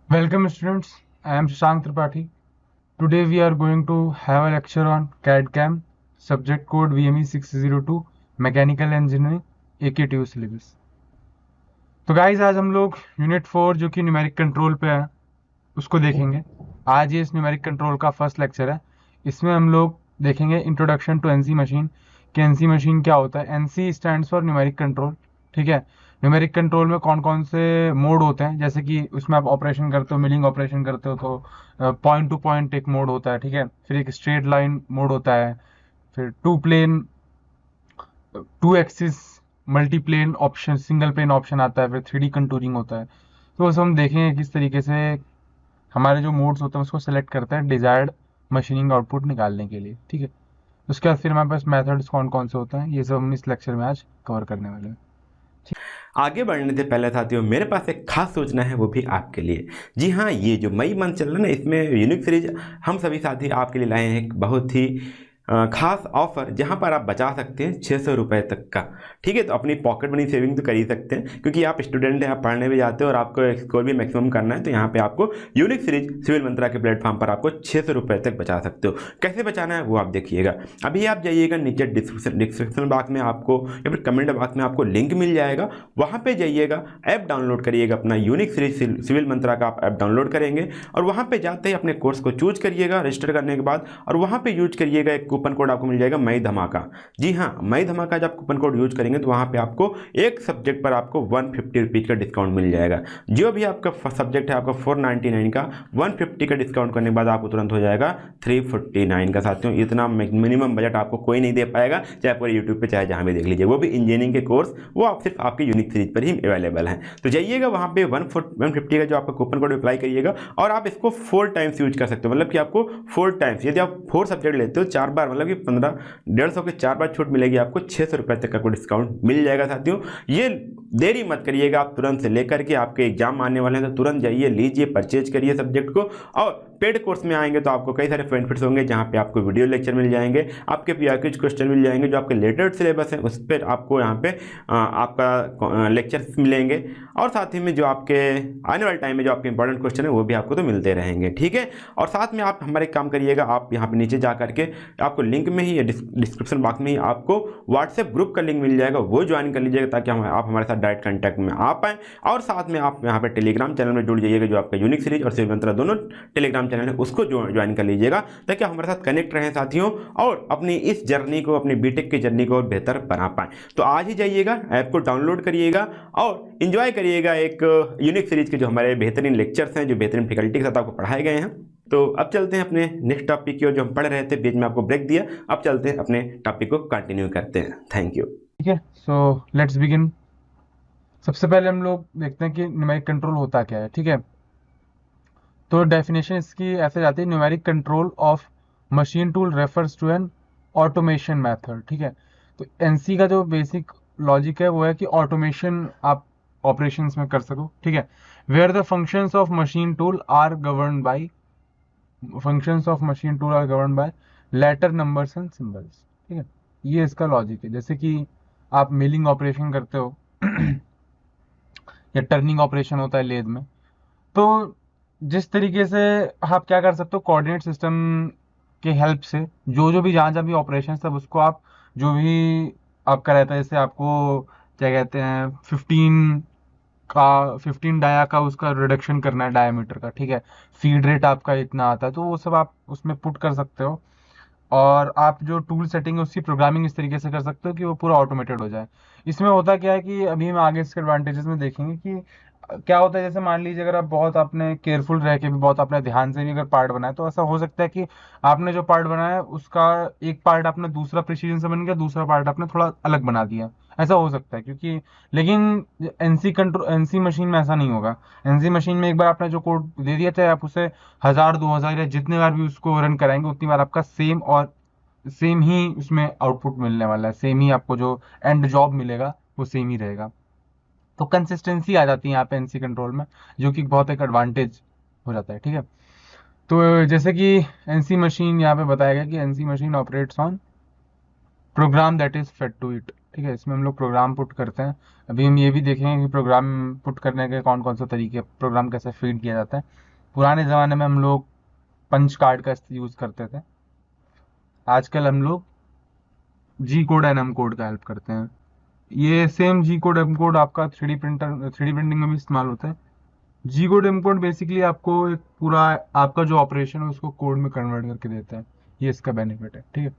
Welcome students, I am Shashank Tripathi. Today we are going to have a lecture on CAD/CAM, subject code VME 602, Mechanical Engineering, AKTU syllabus. तो guys आज हम लोग unit 4 जो कि numeric control पे है उसको देखेंगे। आज ये इस न्यूमेरिक कंट्रोल का फर्स्ट लेक्चर है। इसमें हम लोग देखेंगे इंट्रोडक्शन टू एनसी मशीन कि एनसी मशीन क्या होता है। NC stands for numeric control. ठीक है, न्यूमेरिक कंट्रोल में कौन कौन से मोड होते हैं, जैसे कि उसमें आप ऑपरेशन करते हो, मिलिंग ऑपरेशन करते हो तो पॉइंट टू पॉइंट एक मोड होता है। ठीक है, फिर एक स्ट्रेट लाइन मोड होता है, फिर two plane, two axis multiplane option, single plane option आता है, फिर 3D कंटूरिंग होता है। तो बस हम देखेंगे किस तरीके से हमारे जो मोड्स होते हैं उसको सेलेक्ट करते हैं डिजायर्ड मशीनिंग आउटपुट निकालने के लिए। ठीक है, उसके बाद फिर हमारे पास मेथड्स कौन कौन से होते हैं, ये सब हम इस लेक्चर में आज कवर करने वाले हैं। आगे बढ़ने से पहले साथियों मेरे पास एक खास सूचना है, वो भी आपके लिए। जी हाँ, ये जो मई मंथ चल रहा है ना, इसमें यूनिक सीरीज हम सभी साथी आपके लिए लाए हैं एक बहुत ही खास ऑफर, जहाँ पर आप बचा सकते हैं 600 रुपये तक का। ठीक है, तो अपनी पॉकेट मनी सेविंग तो कर ही सकते हैं, क्योंकि आप स्टूडेंट हैं, आप पढ़ने भी जाते हो और आपको स्कोर भी मैक्सिमम करना है। तो यहाँ पे आपको यूनिक सीरीज सिविल मंत्रा के प्लेटफॉर्म पर आपको 600 रुपये तक बचा सकते हो। कैसे बचाना है वो आप देखिएगा। अभी आप जाइएगा नीचे डिस्क्रिप्शन बॉक्स में आपको या फिर कमेंट बॉक्स में आपको लिंक मिल जाएगा, वहाँ पर जाइएगा, ऐप डाउनलोड करिएगा, अपना यूनिक सीरीज सिविल मंत्रा का आप ऐप डाउनलोड करेंगे और वहाँ पर जाते ही अपने कोर्स को चूज करिएगा रजिस्टर करने के बाद, और वहाँ पर यूज करिएगा एक कूपन कोड आपको मिल जाएगा मई धमाका। जी हाँ, मई धमाका जब कूपन कोड यूज करेंगे तो वहाँ पे आपको एक सब्जेक्ट पर आपको 150 रुपीज़ का डिस्काउंट मिल जाएगा। जो भी आपका सब्जेक्ट है आपका 499 का, 150 का डिस्काउंट करने के बाद आपको तुरंत हो जाएगा 349 का। साथियों इतना मिनिमम बजट आपको कोई नहीं दे पाएगा, चाहे पूरे यूट्यूब पे चाहे जहाँ भी देख लीजिए, वो भी इंजीनियरिंग के कोर्स, वो आप सिर्फ आपके यूनिक सीरीज पर ही अवेलेबल हैं। तो जाइएगा वहाँ पे 150 का जो आपका कूपन कोड अप्लाई करिएगा और आप इसको 4 टाइम्स यूज कर सकते हो। मतलब कि आपको 4 टाइम्स, यदि आप 4 सब्जेक्ट लेते हो 4 बार, मतलब कि 150 के 4 बार छूट मिलेगी, आपको 600 रुपये तक का कोई डिस्काउंट मिल जाएगा। साथियों ये देरी मत करिएगा, आप तुरंत से लेकर के, आपके एग्जाम आने वाले हैं तो तुरंत जाइए, लीजिए, परचेज करिए सब्जेक्ट को। और पेड कोर्स में आएंगे तो आपको कई सारे बेनिफिट्स होंगे, जहाँ पे आपको वीडियो लेक्चर मिल जाएंगे, आपके पीआरक्यूज क्वेश्चन मिल जाएंगे, जो आपके लेटेड सिलेबस है उस पर आपको यहाँ पे आपका लेक्चर्स मिलेंगे, और साथ ही में जो आपके आने वाले टाइम में जो आपके इंपॉर्टेंट क्वेश्चन है वो भी आपको तो मिलते रहेंगे। ठीक है, और साथ में आप हमारे काम करिएगा, आप यहाँ पे नीचे जा करके आपको लिंक में ही, डिस्क्रिप्शन बॉक्स में ही आपको व्हाट्सएप ग्रुप का लिंक मिल जाएगा, वो ज्वाइन कर लीजिएगा ताकि आप हमारे साथ डायरेक्ट कंटेक्ट में आ पाएँ। और साथ में आप यहाँ पे टेलीग्राम चैनल में जुड़ जाइएगा, जो आपका यूनिक सीरीज और सिविल मंत्रा दोनों टेलीग्राम चैनल है उसको ज्वाइन कर लीजिएगा, ताकि आप हमारे साथ कनेक्ट रहें साथियों, और अपनी इस जर्नी को, अपनी बीटेक की जर्नी को और बेहतर बना पाएँ। तो आज ही जाइएगा, ऐप को डाउनलोड करिएगा और इंजॉय करिएगा एक यूनिक सीरीज के जो हमारे बेहतरीन लेक्चर्स हैं, जो बेहतरीन फैकल्टी के साथ आपको पढ़ाए गए हैं। तो अब चलते हैं अपने नेक्स्ट टॉपिक की ओर, जो हम पढ़ रहे थे, बीच में आपको ब्रेक दिया, अब चलते हैं अपने टॉपिक को कंटिन्यू करते हैं। Thank you. ठीक है, सो लेट्स बिगिन। सबसे पहले हम लोग देखते हैं कि न्यूमेरिक कंट्रोल होता क्या है। ठीक है, तो डेफिनेशन इसकी ऐसे जाती है, numeric control of machine tool refers to an automation method. ठीक है, तो एनसी का जो बेसिक लॉजिक है वो है कि ऑटोमेशन आप ऑपरेशंस में कर सको। ठीक है, where the functions of machine tool are govern by letter, numbers and symbols. ठीक है, ये इसका लॉजिक है। जैसे कि आप मिलिंग ऑपरेशन करते हो या टर्निंग ऑपरेशन होता है लेद में, तो जिस तरीके से आप क्या कर सकते हो, कोऑर्डिनेट सिस्टम के हेल्प से जो जो भी जहाँ भी ऑपरेशन सब उसको आप जो भी आपका रहता है, जैसे आपको क्या कहते हैं 15 डाया का उसका रिडक्शन करना है डायमीटर का। ठीक है, फीड रेट आपका इतना आता है, तो वो सब आप उसमें पुट कर सकते हो, और आप जो टूल सेटिंग है उसकी प्रोग्रामिंग इस तरीके से कर सकते हो कि वो पूरा ऑटोमेटेड हो जाए। इसमें होता क्या है कि अभी हम आगे इसके एडवांटेजेस में देखेंगे कि क्या होता है। जैसे मान लीजिए अगर आप बहुत आपने केयरफुल रह के भी, बहुत आपने ध्यान से भी अगर पार्ट बनाया, तो ऐसा हो सकता है कि आपने जो पार्ट बनाया उसका एक पार्ट आपने दूसरा प्रिसीजन से बन गया, दूसरा पार्ट आपने थोड़ा अलग बना दिया, ऐसा हो सकता है। क्योंकि लेकिन एनसी मशीन में ऐसा नहीं होगा। एनसी मशीन में एक बार आपने जो कोड दे दिया, चाहे आप उसे 1000 2000 या जितने बार भी उसको रन कराएंगे उतनी बार आपका सेम ही उसमें आउटपुट मिलने वाला है, सेम ही आपको जो एंड जॉब मिलेगा वो सेम ही रहेगा। तो कंसिस्टेंसी आ जाती है यहाँ पे एनसी कंट्रोल में, जो कि बहुत एक एडवांटेज हो जाता है। ठीक है, तो जैसे कि एनसी मशीन यहाँ पे बताया गया कि NC machine operates on program that is fed to it. ठीक है, इसमें हम लोग प्रोग्राम पुट करते हैं। अभी हम ये भी देखेंगे कि प्रोग्राम पुट करने के कौन कौन से तरीके, प्रोग्राम कैसे फीड किया जाता है। पुराने ज़माने में हम लोग पंच कार्ड का यूज़ करते थे, आजकल हम लोग जी कोड एंड एम कोड का हेल्प करते हैं। ये सेम जी कोड एम कोड आपका 3D प्रिंटिंग में भी इस्तेमाल होता है। जी कोड एम कोड बेसिकली आपको एक पूरा आपका जो ऑपरेशन है उसको कोड में कन्वर्ट करके देता है, ये इसका बेनिफिट है। ठीक है,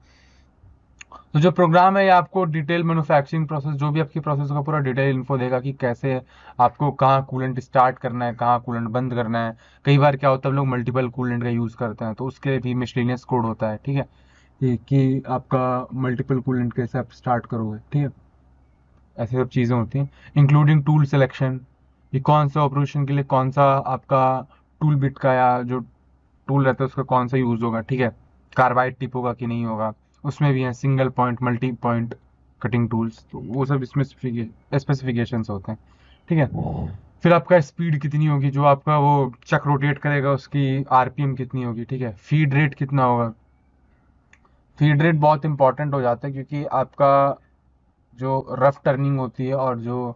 तो जो प्रोग्राम है ये आपको डिटेल मैन्युफैक्चरिंग प्रोसेस, जो भी आपकी प्रोसेस का पूरा डिटेल इन्फो देगा कि कैसे आपको कहाँ कूलेंट स्टार्ट करना है, कहाँ कूलेंट बंद करना है। कई बार क्या होता है, हम लोग मल्टीपल कूलेंट का यूज़ करते हैं, तो उसके लिए भी मिसलेनियस कोड होता है। ठीक है, कि आपका मल्टीपल कूलेंट कैसे आप स्टार्ट करोगे। ठीक है, ऐसी सब चीज़ें होती हैं, इंक्लूडिंग टूल सिलेक्शन, कि कौन सा ऑपरेशन के लिए कौन सा आपका टूल बिट का या जो टूल रहता है उसका कौन सा यूज़ होगा। ठीक है, कार्बाइड टिप होगा कि नहीं होगा, उसमें भी है single point multi point cutting tools, तो वो सब इसमें स्पेसिफिकेशंस होते हैं। ठीक है, फिर आपका स्पीड कितनी होगी, जो आपका वो चक रोटेट करेगा उसकी आरपीएम कितनी होगी। ठीक है, फीड रेट कितना होगा। फीड रेट बहुत इंपॉर्टेंट हो जाता है, क्योंकि आपका जो रफ टर्निंग होती है और जो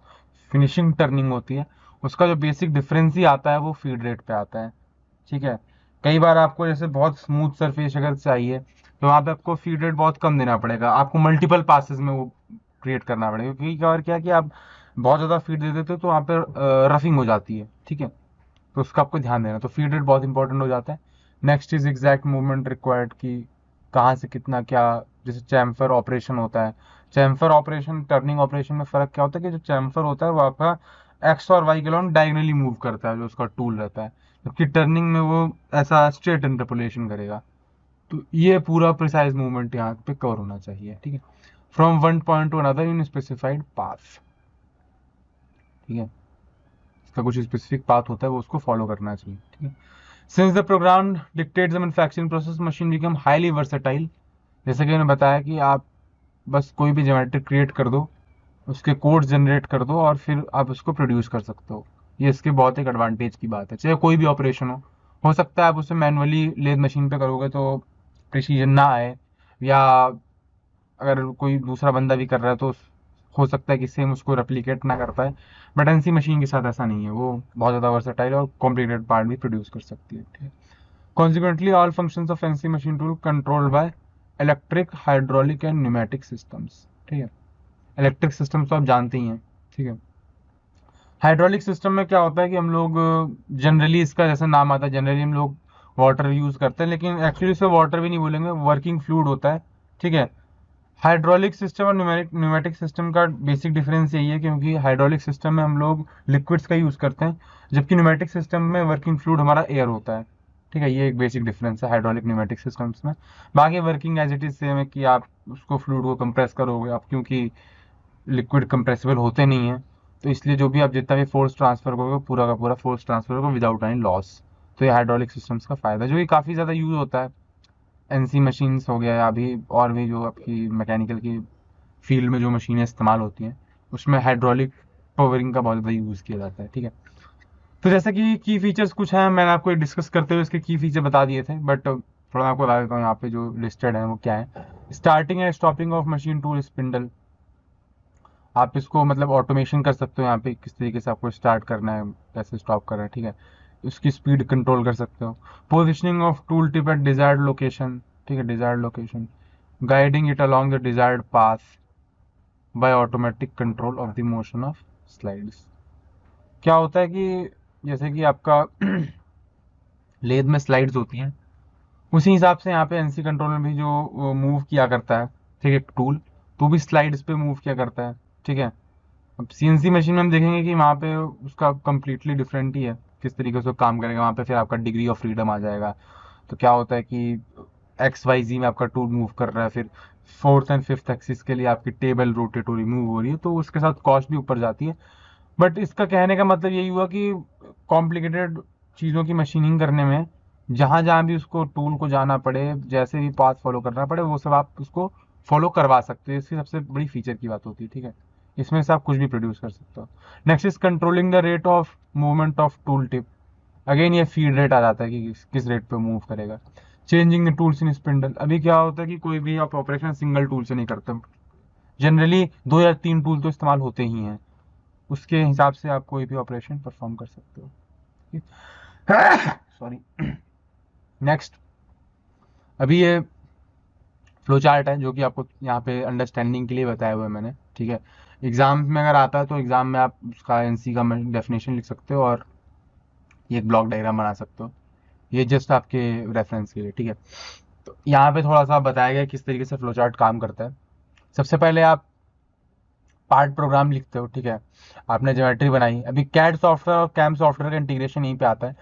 फिनिशिंग टर्निंग होती है उसका जो बेसिक डिफरेंस ही आता है वो फीड रेट पे आता है। ठीक है, कई बार आपको जैसे बहुत स्मूथ सरफेस अगर चाहिए तो वहाँ पे आपको फीड रेट बहुत कम देना पड़ेगा, आपको मल्टीपल पासेस में वो क्रिएट करना पड़ेगा, क्योंकि क्या और क्या कि आप बहुत ज़्यादा फीड दे देते हो तो वहाँ पे रफिंग हो जाती है। ठीक है, तो उसका आपको ध्यान देना, तो फीड रेट बहुत इंपॉर्टेंट हो जाता है। Next is exact movement required, कि कहाँ से कितना क्या, जैसे चैम्फर ऑपरेशन होता है, चैम्फर ऑपरेशन टर्निंग ऑपरेशन में फ़र्क क्या होता है कि जो चैम्फर होता है वो आपका एक्स और वाई के लॉन्ग डायगनली मूव करता है, जो उसका टूल रहता है, जबकि टर्निंग में वो ऐसा स्ट्रेट इंटरपोलेशन करेगा। तो ये पूरा प्रिसाइज मूवमेंट यहाँ पे कवर होना चाहिए। ठीक है, from one point two another in specified path. ठीक है, इसका कुछ स्पेसिफिक पाथ होता है वो उसको फॉलो करना चाहिए। ठीक है, since the program dictates the manufacturing process machine become highly versatile. जैसे कि मैंने बताया कि आप बस कोई भी ज्योमेट्री क्रिएट कर दो, उसके कोड जनरेट कर दो और फिर आप उसको प्रोड्यूस कर सकते हो। ये इसके बहुत एक एडवांटेज की बात है, चाहे कोई भी ऑपरेशन हो सकता है आप उसे मैनुअली लेद मशीन पे करोगे तो प्रिसीजन ना आए, या अगर कोई दूसरा बंदा भी कर रहा है तो हो सकता है कि सेम उसको रेप्लिकेट ना कर पाए। बट एनसी मशीन के साथ ऐसा नहीं है, वो बहुत ज़्यादा वर्सेटाइल और कॉम्प्लिकेटेड पार्ट भी प्रोड्यूस कर सकती है। ठीक है, consequently all functions of NC machine tool controlled by electric, hydraulic and pneumatic systems. ठीक है, इलेक्ट्रिक सिस्टम्स तो आप जानते ही हैं। ठीक है, हाइड्रोलिक सिस्टम में क्या होता है कि हम लोग जनरली, इसका जैसे नाम आता है, जनरली हम लोग वाटर यूज़ करते हैं, लेकिन एक्चुअली इसे वाटर भी नहीं बोलेंगे, वर्किंग फ्लूइड होता है। ठीक है, हाइड्रोलिक सिस्टम और न्यूमेटिक सिस्टम का बेसिक डिफरेंस यही है, क्योंकि हाइड्रोलिक सिस्टम में हम लोग लिक्विड्स का यूज़ करते हैं, जबकि न्यूमेटिक सिस्टम में वर्किंग फ्लूइड हमारा एयर होता है। ठीक है, ये एक बेसिक डिफरेंस है हाइड्रोलिक न्यूमेटिक सिस्टम्स में। बाकी working as it is same है, कि आप उसको फ्लूइड को कंप्रेस करोगे आप, क्योंकि लिक्विड कंप्रेसिबल होते नहीं हैं, तो इसलिए जो भी आप जितना भी फोर्स ट्रांसफर करोगे पूरा का पूरा फोर्स ट्रांसफर होगा विदाउट एनी लॉस। तो ये हाइड्रोलिक सिस्टम्स का फायदा जो कि काफ़ी ज़्यादा यूज होता है, एनसी मशीन्स हो गया या अभी और भी जो आपकी मैकेनिकल की फील्ड में जो मशीनें इस्तेमाल होती हैं उसमें हाइड्रोलिक पावरिंग का बहुत ज़्यादा यूज़ किया जाता है। ठीक है, तो जैसे कि की फीचर्स कुछ हैं, मैंने आपको डिस्कस करते हुए इसके की फीचर बता दिए थे, बट थोड़ा मैं आपको बता देता हूँ यहाँ पे जो लिस्टेड है वो क्या है। Starting and stopping of machine tool spindle, आप इसको मतलब ऑटोमेशन कर सकते हो यहाँ पे, किस तरीके से आपको स्टार्ट करना है, कैसे स्टॉप करना है। ठीक है, उसकी स्पीड कंट्रोल कर सकते हो। Positioning of tool tip at desired location. ठीक है, desired location, guiding it along the desired path by automatic control of the motion of slides. क्या होता है कि जैसे कि आपका लेद में स्लाइड्स होती हैं, उसी हिसाब से यहाँ पे एनसी कंट्रोल में भी जो मूव किया करता है, ठीक है, टूल तो भी स्लाइड्स पे मूव किया करता है। ठीक है, अब सीएनसी मशीन में हम देखेंगे कि वहाँ पे उसका कम्प्लीटली डिफरेंट ही है, किस तरीके से वो काम करेगा। वहाँ पे फिर आपका डिग्री ऑफ फ्रीडम आ जाएगा। तो क्या होता है कि एक्स वाई जी में आपका टूल मूव कर रहा है, फिर फोर्थ एंड फिफ्थ एक्सिस के लिए आपकी टेबल रोटेट हो रही, मूव हो रही है, तो उसके साथ कॉस्ट भी ऊपर जाती है। बट इसका कहने का मतलब यही हुआ कि कॉम्प्लिकेटेड चीज़ों की मशीनिंग करने में जहाँ जहाँ भी उसको टूल को जाना पड़े, जैसे भी पाथ फॉलो करना पड़े, वो सब आप उसको फॉलो करवा सकते हो। इसकी सबसे बड़ी फीचर की बात होती है। ठीक है, इसमें से आप कुछ भी प्रोड्यूस कर सकते हो। Next is controlling the rate of movement of tool tip. Again ये फीड रेट आ जाता है कि किस रेट पे मूव करेगा। Changing the tools in spindle, अभी क्या होता है कि कोई भी आप ऑपरेशन सिंगल टूल से नहीं करते, जनरली 2 या 3 टूल तो इस्तेमाल होते ही हैं, उसके हिसाब से आप कोई भी ऑपरेशन परफॉर्म कर सकते हो। सॉरी। नेक्स्ट, अभी ये फ्लो चार्ट है जो कि आपको यहाँ पे अंडरस्टैंडिंग के लिए बताया हुआ है मैंने, ठीक है। एग्जाम में अगर आता है तो एग्जाम में आप उसका एनसी का डेफिनेशन लिख सकते हो और ये एक ब्लॉक डायग्राम बना सकते हो, ये जस्ट आपके रेफरेंस के लिए, ठीक है। तो यहाँ पे थोड़ा सा बताया गया किस तरीके से फ्लो चार्ट काम करता है। सबसे पहले आप पार्ट प्रोग्राम लिखते हो, ठीक है। आपने ज्योमेट्री बनाई, अभी कैड सॉफ्टवेयर और कैम सॉफ्टवेयर का इंटीग्रेशन यहीं पे आता है।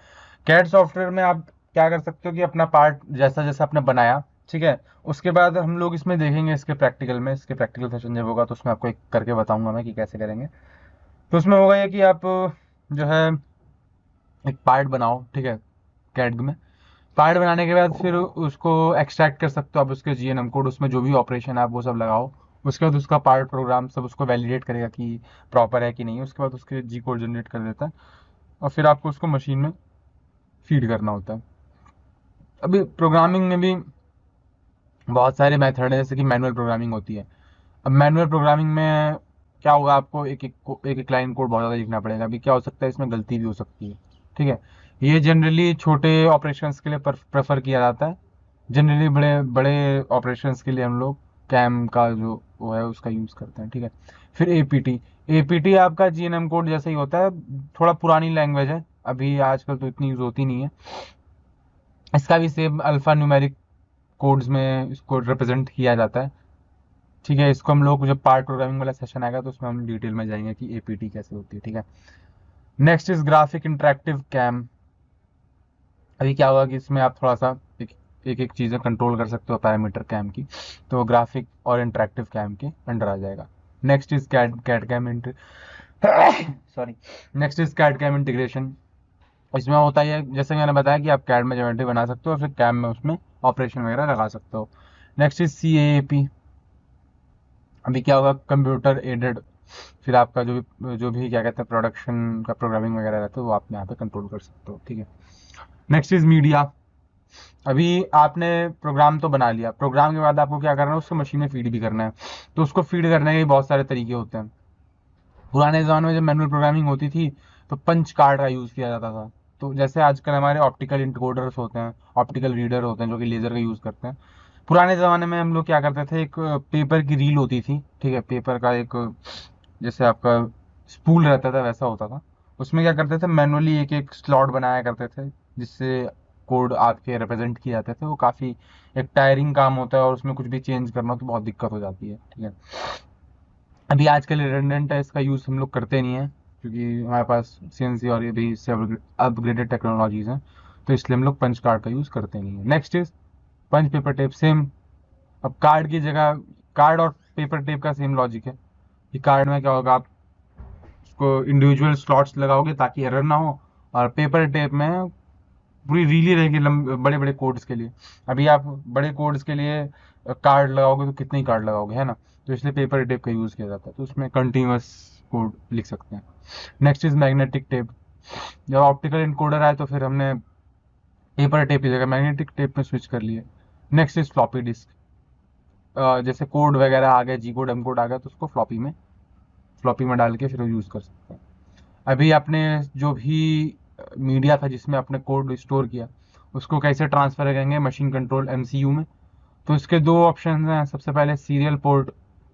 कैड सॉफ्टवेयर में आप क्या कर सकते हो कि अपना पार्ट जैसा जैसा आपने बनाया, ठीक है, उसके बाद हम लोग इसमें देखेंगे इसके प्रैक्टिकल में, इसके प्रैक्टिकल सेशन जब होगा तो उसमें आपको एक करके बताऊंगा मैं कि कैसे करेंगे। तो उसमें होगा ये कि आप जो है एक पार्ट बनाओ, ठीक है, कैड में। पार्ट बनाने के बाद फिर उसको एक्सट्रैक्ट कर सकते हो आप, उसके जीएनएम कोड, उसमें जो भी ऑपरेशन है आप वो सब लगाओ। उसके बाद उसका पार्ट प्रोग्राम सब उसको वैलिडेट करेगा कि प्रॉपर है कि नहीं, उसके बाद उसके जी कोड जनरेट कर देता है और फिर आपको उसको मशीन में फीड करना होता है। अभी प्रोग्रामिंग में भी बहुत सारे मेथड है, जैसे कि मैनुअल प्रोग्रामिंग होती है। अब मैनुअल प्रोग्रामिंग में क्या होगा, आपको एक लाइन कोड बहुत ज़्यादा लिखना पड़ेगा। अभी क्या हो सकता है, इसमें गलती भी हो सकती है, ठीक है। ये जनरली छोटे ऑपरेशंस के लिए प्रेफर किया जाता है। जनरली बड़े बड़े ऑपरेशंस के लिए हम लोग कैम का जो वो है उसका यूज़ करते हैं, ठीक है। फिर एपीटी, एपीटी आपका जीएनएम कोड जैसा ही होता है, थोड़ा पुरानी लैंग्वेज है, अभी आजकल तो इतनी यूज़ होती नहीं है। इसका भी सेम अल्फा न्यूमेरिक कोड्स में इसको रिप्रेजेंट किया जाता है, ठीक है। इसको हम लोग जब पार्ट प्रोग्रामिंग वाला सेशन आएगा तो उसमें हम डिटेल में जाएंगे कि एपीटी कैसे होती है, ठीक है। Next is graphic interactive CAM. अभी क्या होगा कि इसमें आप थोड़ा सा एक चीज़ें कंट्रोल कर सकते हो पैरामीटर कैम की, तो ग्राफिक और इंटरेक्टिव कैम के अंडर आ जाएगा। Next is CAD CAD CAM sorry, next is CAD CAM integration. इसमें होता है जैसे मैंने बताया कि आप कैड में ज्योमेट्री बना सकते हो और फिर कैम में उसमें ऑपरेशन वगैरह लगा सकते हो। Next is CAAP। अभी क्या होगा, कंप्यूटर एडेड, फिर आपका जो भी क्या कहते हैं प्रोडक्शन का प्रोग्रामिंग वगैरह रहता है वो आप यहाँ पे कंट्रोल कर सकते हो, ठीक है। Next is media. अभी आपने प्रोग्राम तो बना लिया, प्रोग्राम के बाद आपको क्या करना है, उसको मशीन में फीड भी करना है। तो उसको फीड करने के बहुत सारे तरीके होते हैं। पुराने ज़माने में जब मैनुअल प्रोग्रामिंग होती थी तो पंच कार्ड का यूज़ किया जाता था। तो जैसे आजकल हमारे ऑप्टिकल इंकोडर्स होते हैं, ऑप्टिकल रीडर होते हैं जो कि लेज़र का यूज़ करते हैं, पुराने ज़माने में हम लोग क्या करते थे, एक पेपर की रील होती थी, ठीक है, पेपर का एक जैसे आपका स्पूल रहता था वैसा होता था। उसमें क्या करते थे, मैनुअली एक एक स्लॉट बनाया करते थे जिससे कोड आपके रिप्रेजेंट किए जाते थे। वो काफ़ी एक टायरिंग काम होता है और उसमें कुछ भी चेंज करना तो बहुत दिक्कत हो जाती है, ठीक है। अभी आजकल रिडंडेंट है, इसका यूज़ हम लोग करते नहीं है क्योंकि हमारे पास सीएनसी और ये भी इससे अपग्रेडेड टेक्नोलॉजीज हैं, तो इसलिए हम लोग पंच कार्ड का यूज़ करते नहीं है। Next is punch paper tape, same. अब कार्ड की जगह, कार्ड और पेपर टेप का सेम लॉजिक है कि कार्ड में क्या होगा, आप उसको इंडिविजुअल स्लॉट्स लगाओगे ताकि एरर ना हो, और पेपर टेप में पूरी रीली रहेगी बड़े बड़े कोड्स के लिए। अभी आप बड़े कोड्स के लिए कार्ड लगाओगे तो कितने ही कार्ड लगाओगे, है ना। तो इसलिए पेपर टेप का यूज़ किया जाता है, तो उसमें कंटिन्यूस कोड लिख सकते हैं। Next is magnetic tape. जब ऑप्टिकल इनकोडर आए तो फिर हमने पेपर टेप की जगह मैग्नेटिक टेप में स्विच कर लिए। Next is floppy disk. जैसे कोड वगैरह आ गया, जी कोड एम कोड आ गया, तो उसको फ्लॉपी में डाल के फिर यूज़ कर सकते हैं। अभी आपने जो भी मीडिया था जिसमें आपने कोड स्टोर किया, उसको कैसे ट्रांसफर करेंगे मशीन कंट्रोल MCU में। तो इसके दो ऑप्शन हैं। सबसे पहले सीरियल पोर्ट,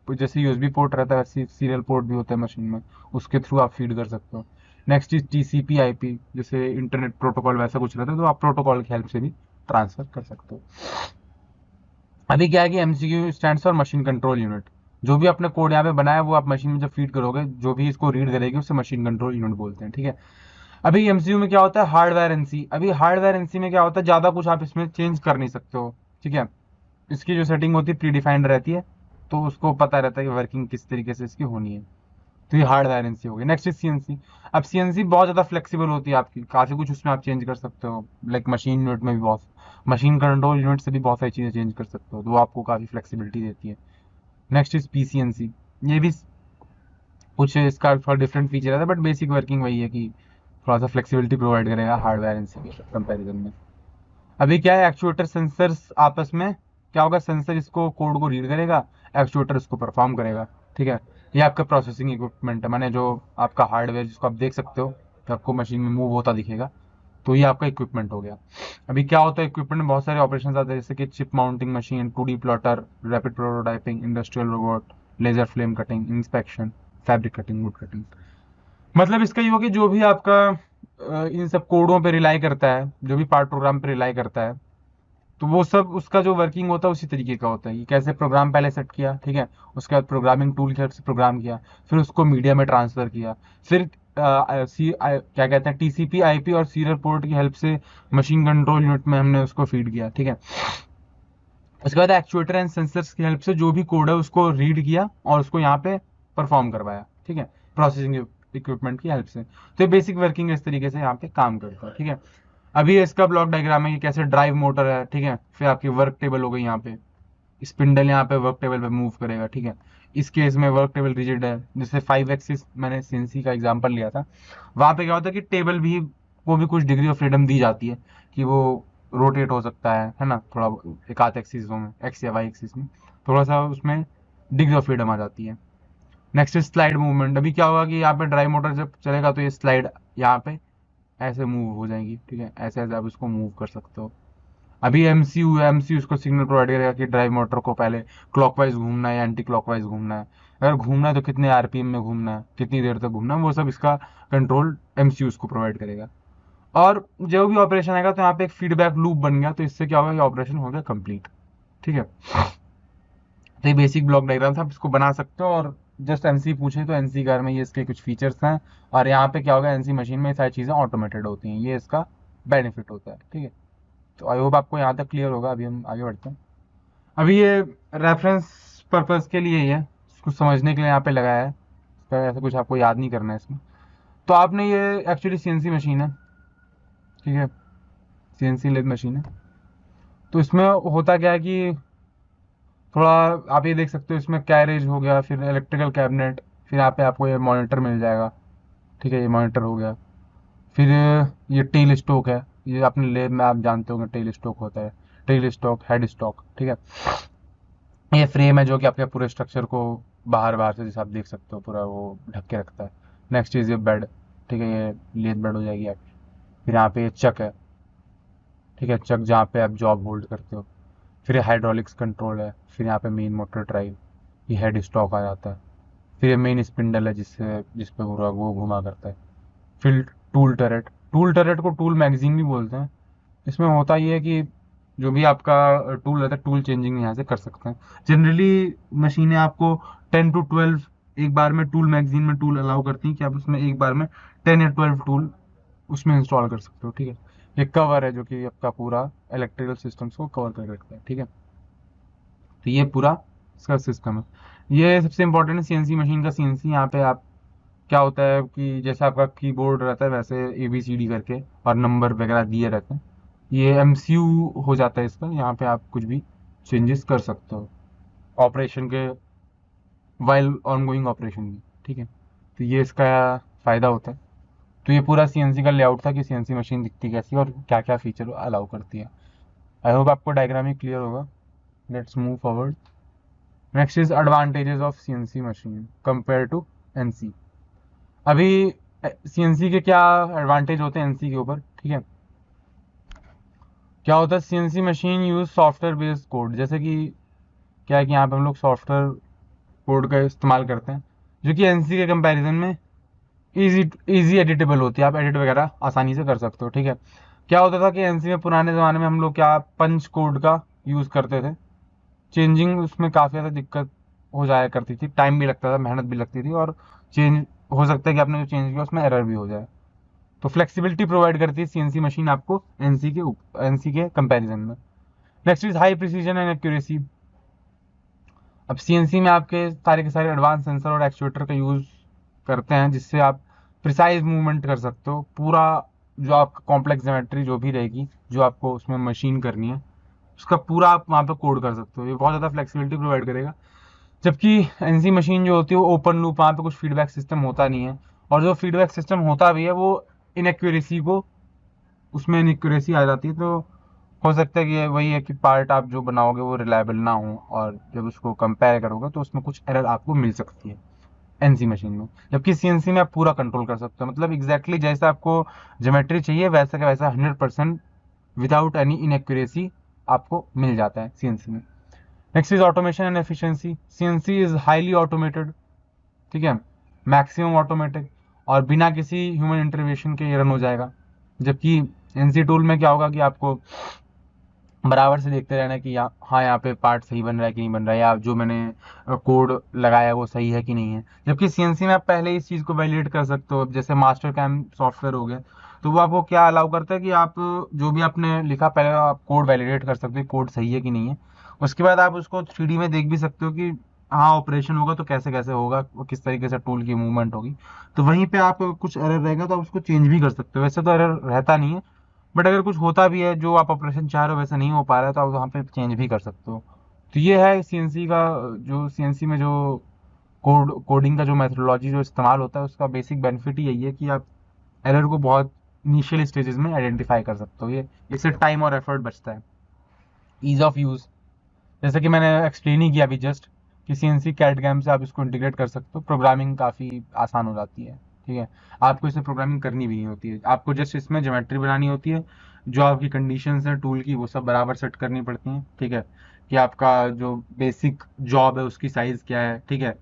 जैसे USB पोर्ट रहता है वैसे सीरियल पोर्ट भी होता है मशीन में, उसके थ्रू आप फीड कर सकते हो। नेक्स्ट इज TCP/IP, जैसे इंटरनेट प्रोटोकॉल वैसा कुछ रहता है तो आप प्रोटोकॉल की हेल्प से भी ट्रांसफर कर सकते हो। अभी क्या है कि MCU stand for machine control unit. जो भी आपने कोड यहाँ पे बनाया वो आप मशीन में जब फीड करोगे, जो भी इसको रीड करेगी उसे मशीन कंट्रोल यूनिट बोलते हैं, ठीक है। अभी MCU में क्या होता है, हार्डवेयर एनसी। अभी हार्डवेयर एनसी में क्या होता है, ज़्यादा कुछ आप इसमें चेंज कर नहीं सकते हो, ठीक है। इसकी जो सेटिंग होती है प्री डिफाइंड रहती है, तो उसको पता रहता है कि वर्किंग किस तरीके से इसकी होनी है। तो ये हार्डवेयर एनसी हो गई। Next is CNC। अब CNC बहुत ज़्यादा फ्लेक्सिबल होती है आपकी, काफ़ी कुछ उसमें आप चेंज कर सकते हो। लाइक मशीन यूनिट में भी बहुत, मशीन कंट्रोल यूनिट से भी बहुत सारी चीज़ें चेंज कर सकते हो, तो वो आपको काफ़ी फ्लेक्सिबिलिटी देती है। Next is PCNC। ये भी कुछ इसका थोड़ा डिफरेंट फीचर है, बट बेसिक वर्किंग वही है कि थोड़ा सा फ्लेक्सिबिलिटी प्रोवाइड करेगा हार्डवेयर एनसी के कंपैरिजन में। अभी क्या है, एक्चुएटर सेंसर्स आपस में क्या होगा, सेंसर इसको कोड को रीड करेगा, एक्चुएटर इसको परफॉर्म करेगा। ठीक है, ये आपका प्रोसेसिंग इक्विपमेंट है, माने जो आपका हार्डवेयर जिसको आप देख सकते हो, जो आपको मशीन में मूव होता दिखेगा, तो ये आपका इक्विपमेंट हो गया। अभी क्या होता है, इक्विपमेंट में बहुत सारे ऑपरेशन आते हैं, जैसे कि chip mounting machine, 2D plotter, rapid prototyping, industrial robot, laser flame cutting, inspection, fabric cutting, wood cutting. मतलब इसका ये हो कि जो भी आपका इन सब कोडों पे रिलाई करता है, जो भी पार्ट प्रोग्राम पे रिलाई करता है, तो वो सब उसका जो वर्किंग होता है उसी तरीके का होता है। ये कैसे प्रोग्राम पहले सेट किया, ठीक है, उसके बाद प्रोग्रामिंग टूल की हेल्प से प्रोग्राम किया, फिर उसको मीडिया में ट्रांसफर किया, फिर क्या कहते हैं, टीसीपी आईपी और सीरियल पोर्ट की हेल्प से मशीन कंट्रोल यूनिट में हमने उसको फीड किया। ठीक है, उसके बाद एक्चुएटर एंड सेंसर्स की हेल्प से जो भी कोड है उसको रीड किया और उसको यहाँ पे परफॉर्म करवाया। ठीक है, प्रोसेसिंग इक्विपमेंट की हेल्प से। तो ये बेसिक वर्किंग इस तरीके से यहाँ पे काम करता है। ठीक है, अभी इसका ब्लॉक डायग्राम है कि कैसे ड्राइव मोटर है। ठीक है, फिर आपकी वर्क टेबल हो गई, यहाँ पे स्पिंडल यहाँ पे वर्क टेबल पे मूव करेगा। ठीक है, इस केस में वर्क टेबल रिजिड है, जैसे 5 एक्सिस मैंने सीएनसी का एग्जांपल लिया था, वहां पे क्या होता है कि टेबल भी को भी कुछ डिग्री ऑफ फ्रीडम दी जाती है कि वो रोटेट हो सकता है ना, थोड़ा एक आध एक्सिस में, एक्स या वाई एक्सिस में थोड़ा सा उसमें डिग्री ऑफ फ्रीडम आ जाती है। Next slide movement. अभी क्या होगा कि यहाँ पे ड्राइव मोटर जब चलेगा तो ये स्लाइड यहाँ पे ऐसे मूव हो जाएंगी। ठीक है, ऐसे ऐसे आप इसको मूव कर सकते हो। अभी एमसीयू है, एमसीयू उसको सिग्नल प्रोवाइड करेगा कि ड्राइव मोटर को पहले क्लॉकवाइज घूमना है या एंटी क्लॉकवाइज घूमना है, अगर घूमना है तो कितने आरपीएम में घूमना है, कितनी देर तक घूमना है, वो सब इसका कंट्रोल एमसीयू उसको प्रोवाइड करेगा। और जो भी ऑपरेशन आएगा तो यहाँ पे एक फीडबैक लूप बन गया, तो इससे क्या होगा कि ऑपरेशन हो गया कंप्लीट। ठीक है, तो ये बेसिक ब्लॉक डायग्राम था, आप इसको बना सकते हो। और जस्ट एनसी पूछे तो एनसी कार में ये इसके कुछ फीचर्स हैं, और यहाँ पे क्या होगा, एनसी मशीन में सारी चीज़ें ऑटोमेटेड होती हैं, ये इसका बेनिफिट होता है। ठीक है, तो आई होप आपको यहाँ तक क्लियर होगा। अभी हम आगे बढ़ते हैं। अभी ये रेफरेंस पर्पस के लिए ही है, इसको समझने के लिए यहाँ पे लगाया है, इसका ऐसा कुछ आपको याद नहीं करना है इसमें। तो आपने ये एक्चुअली सीएनसी मशीन है, ठीक है, सीएनसी लेद मशीन है। तो इसमें होता क्या है कि थोड़ा आप ये देख सकते हो, इसमें कैरेज हो गया, फिर इलेक्ट्रिकल कैबिनेट, फिर यहाँ पे आपको ये मॉनिटर मिल जाएगा। ठीक है, ये मॉनिटर हो गया। फिर ये टेल स्टॉक है, ये अपने लैब में आप जानते होंगे टेल स्टॉक होता है, टेल स्टॉक, हेड स्टॉक। ठीक है, ये फ्रेम है जो कि आपके पूरे स्ट्रक्चर को बाहर बाहर से, जैसे आप देख सकते हो, पूरा वो ढक के रखता है। नेक्स्ट चीज़ ये बेड। ठीक है, ये लेथ बेड हो जाएगी आपकी। फिर यहाँ पे ये चक है। ठीक है, चक जहाँ पे आप जॉब होल्ड करते हो। फिर हाइड्रोलिक्स कंट्रोल है। फिर यहाँ पे मेन मोटर ड्राइव, ये हेड स्टॉक आ जाता है। फिर ये मेन स्पिंडल है जिस पे पूरा वो घुमा करता है। फिर टूल टरेट, टूल टरेट को टूल मैगजीन भी बोलते हैं। इसमें होता ये है कि जो भी आपका टूल रहता है, टूल चेंजिंग यहाँ से कर सकते हैं। जनरली मशीनें आपको 10 to 12 एक बार में टूल मैगजीन में टूल अलाउ करती हैं कि आप उसमें एक बार में 10 या 12 टूल उसमें इंस्टॉल कर सकते हो। ठीक है, ये कवर है जो कि आपका पूरा इलेक्ट्रिकल सिस्टम्स को कवर कर रखता है। ठीक है, तो ये पूरा इसका सिस्टम है। ये सबसे इंपॉर्टेंट है सीएनसी मशीन का। सीएनसी यहाँ पे आप क्या होता है कि जैसे आपका कीबोर्ड रहता है वैसे ABCD करके और नंबर वगैरह दिए रहते हैं, ये एमसीयू हो जाता है इसका। यहाँ पे आप कुछ भी चेंजेस कर सकते हो ऑपरेशन के, वाइल ऑनगोइंग ऑपरेशन में। ठीक है, तो ये इसका फ़ायदा होता है। तो ये पूरा सीएनसी का लेआउट था कि सीएनसी मशीन दिखती कैसी है और क्या क्या फीचर अलाउ करती है। आई होप आपको डायग्राम ही क्लियर होगा। Let's move forward. Next is advantages of CNC machine compare to NC. अभी सीएनसी के क्या एडवांटेज होते हैं एनसी के ऊपर। ठीक है, क्या होता है, CNC machine use software based code, जैसे कि क्या है कि यहाँ पे हम लोग सॉफ्टवेयर कोड का इस्तेमाल करते हैं जो कि एनसी के कंपैरिजन में इजी एडिटेबल होती है, आप एडिट वगैरह आसानी से कर सकते हो। ठीक है, क्या होता था कि एनसी में पुराने ज़माने में हम लोग क्या पंच कोड का यूज़ करते थे, चेंजिंग उसमें काफ़ी ज़्यादा दिक्कत हो जाया करती थी, टाइम भी लगता था, मेहनत भी लगती थी, और चेंज हो सकता है कि आपने जो चेंज किया उसमें एरर भी हो जाए। तो फ्लेक्सिबिलिटी प्रोवाइड करती है सीएनसी मशीन आपको एनसी के कंपैरिजन में। Next is high precision and accuracy. अब सीएनसी में आपके सारे के सारे एडवांस सेंसर और एक्चुएटर का यूज़ करते हैं जिससे आप प्रिसाइज मूवमेंट कर सकते हो। पूरा जो आपका कॉम्प्लेक्स ज्योमेट्री जो भी रहेगी जो आपको उसमें मशीन करनी है उसका पूरा आप वहाँ पे कोड कर सकते हो। ये बहुत ज़्यादा फ्लेक्सिबिलिटी प्रोवाइड करेगा। जबकि एनसी मशीन जो होती है वो ओपन लूप, वहाँ पे कुछ फीडबैक सिस्टम होता नहीं है, और जो फीडबैक सिस्टम होता भी है वो इनएक्यूरेसी को, उसमें इनएक्यूरेसी आ जाती है। तो हो सकता है कि वही है कि पार्ट आप जो बनाओगे वो रिलायबल ना हो, और जब उसको कंपेयर करोगे तो उसमें कुछ एरर आपको मिल सकती है एनसी मशीन में। जबकि सीएनसी में आप पूरा कंट्रोल कर सकते हो, मतलब एग्जैक्टली जैसा आपको ज्योमेट्री चाहिए वैसा का वैसा 100% विदाउट एनी इनएक्यूरेसी आपको मिल जाता है सीएनसी में। Next is automation and efficiency. CNC is highly automated, ठीक है, मैक्सिमम ऑटोमेटिक, और बिना किसी ह्यूमन इंटरवेंशन के ये रन हो जाएगा। जबकि एनसी टूल में क्या होगा कि आपको बराबर से देखते रहना कि हाँ यहाँ पे पार्ट सही बन रहा है कि नहीं बन रहा है, या जो मैंने कोड लगाया है वो सही है कि नहीं है। जबकि सीएनसी में आप पहले इस चीज़ को वैलिडेट कर सकते हो। जैसे मास्टर कैम सॉफ्टवेयर हो गया, तो वो आपको क्या अलाउ करता है कि आप जो भी आपने लिखा पहले आप कोड वैलिडेट कर सकते हो कोड सही है कि नहीं है। उसके बाद आप उसको 3D में देख भी सकते हो कि हाँ ऑपरेशन होगा तो कैसे कैसे होगा, वो किस तरीके से टूल की मूवमेंट होगी। तो वहीं पे आप कुछ एरर रहेगा तो आप उसको चेंज भी कर सकते हो। वैसे तो एरर रहता नहीं है, बट अगर कुछ होता भी है जो आप ऑपरेशन चाह रहे हो वैसा नहीं हो पा रहा है तो आप वहाँ पे चेंज भी कर सकते हो। तो ये है सीएनसी का, जो सीएनसी में जो कोडिंग का जो मेथोडोलॉजी जो इस्तेमाल होता है उसका बेसिक बेनिफिट ही यही है कि आप एरर को बहुत इनिशियल स्टेजेस में आइडेंटिफाई कर सकते हो। ये इससे टाइम और एफर्ट बचता है। ईज ऑफ यूज़, जैसे कि मैंने एक्सप्लेन ही किया अभी जस्ट, कि सीएनसी कैड गैम से आप इसको इंटीग्रेट कर सकते हो, प्रोग्रामिंग काफ़ी आसान हो जाती है। ठीक है, आपको इसमें प्रोग्रामिंग करनी भी नहीं होती है, आपको जस्ट इसमें ज्योमेट्री बनानी होती है। जो आपकी कंडीशंस हैं टूल की वो सब बराबर सेट करनी पड़ती हैं। ठीक है, कि आपका जो बेसिक जॉब है उसकी साइज़ क्या है, ठीक है,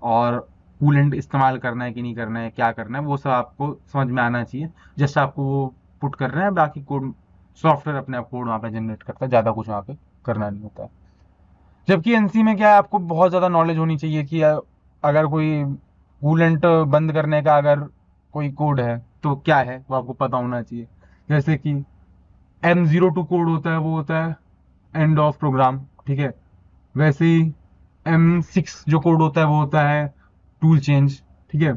और कूलेंट इस्तेमाल करना है कि नहीं करना है, क्या करना है, वो सब आपको समझ में आना चाहिए। जस्ट आपको वो पुट कर रहे हैं, बाकी कोड सॉफ्टवेयर अपने आप कोड वहाँ पे जनरेट करता है, ज़्यादा कुछ वहाँ पे करना नहीं होता है। जबकि एनसी में क्या है, आपको बहुत ज़्यादा नॉलेज होनी चाहिए कि अगर कोई कूलेंट बंद करने का अगर कोई कोड है तो क्या है वो आपको पता होना चाहिए। जैसे कि M02 कोड होता है, वो होता है एंड ऑफ प्रोग्राम, ठीक है। वैसे ही M6 जो कोड होता है वो होता है टूल चेंज, ठीक है।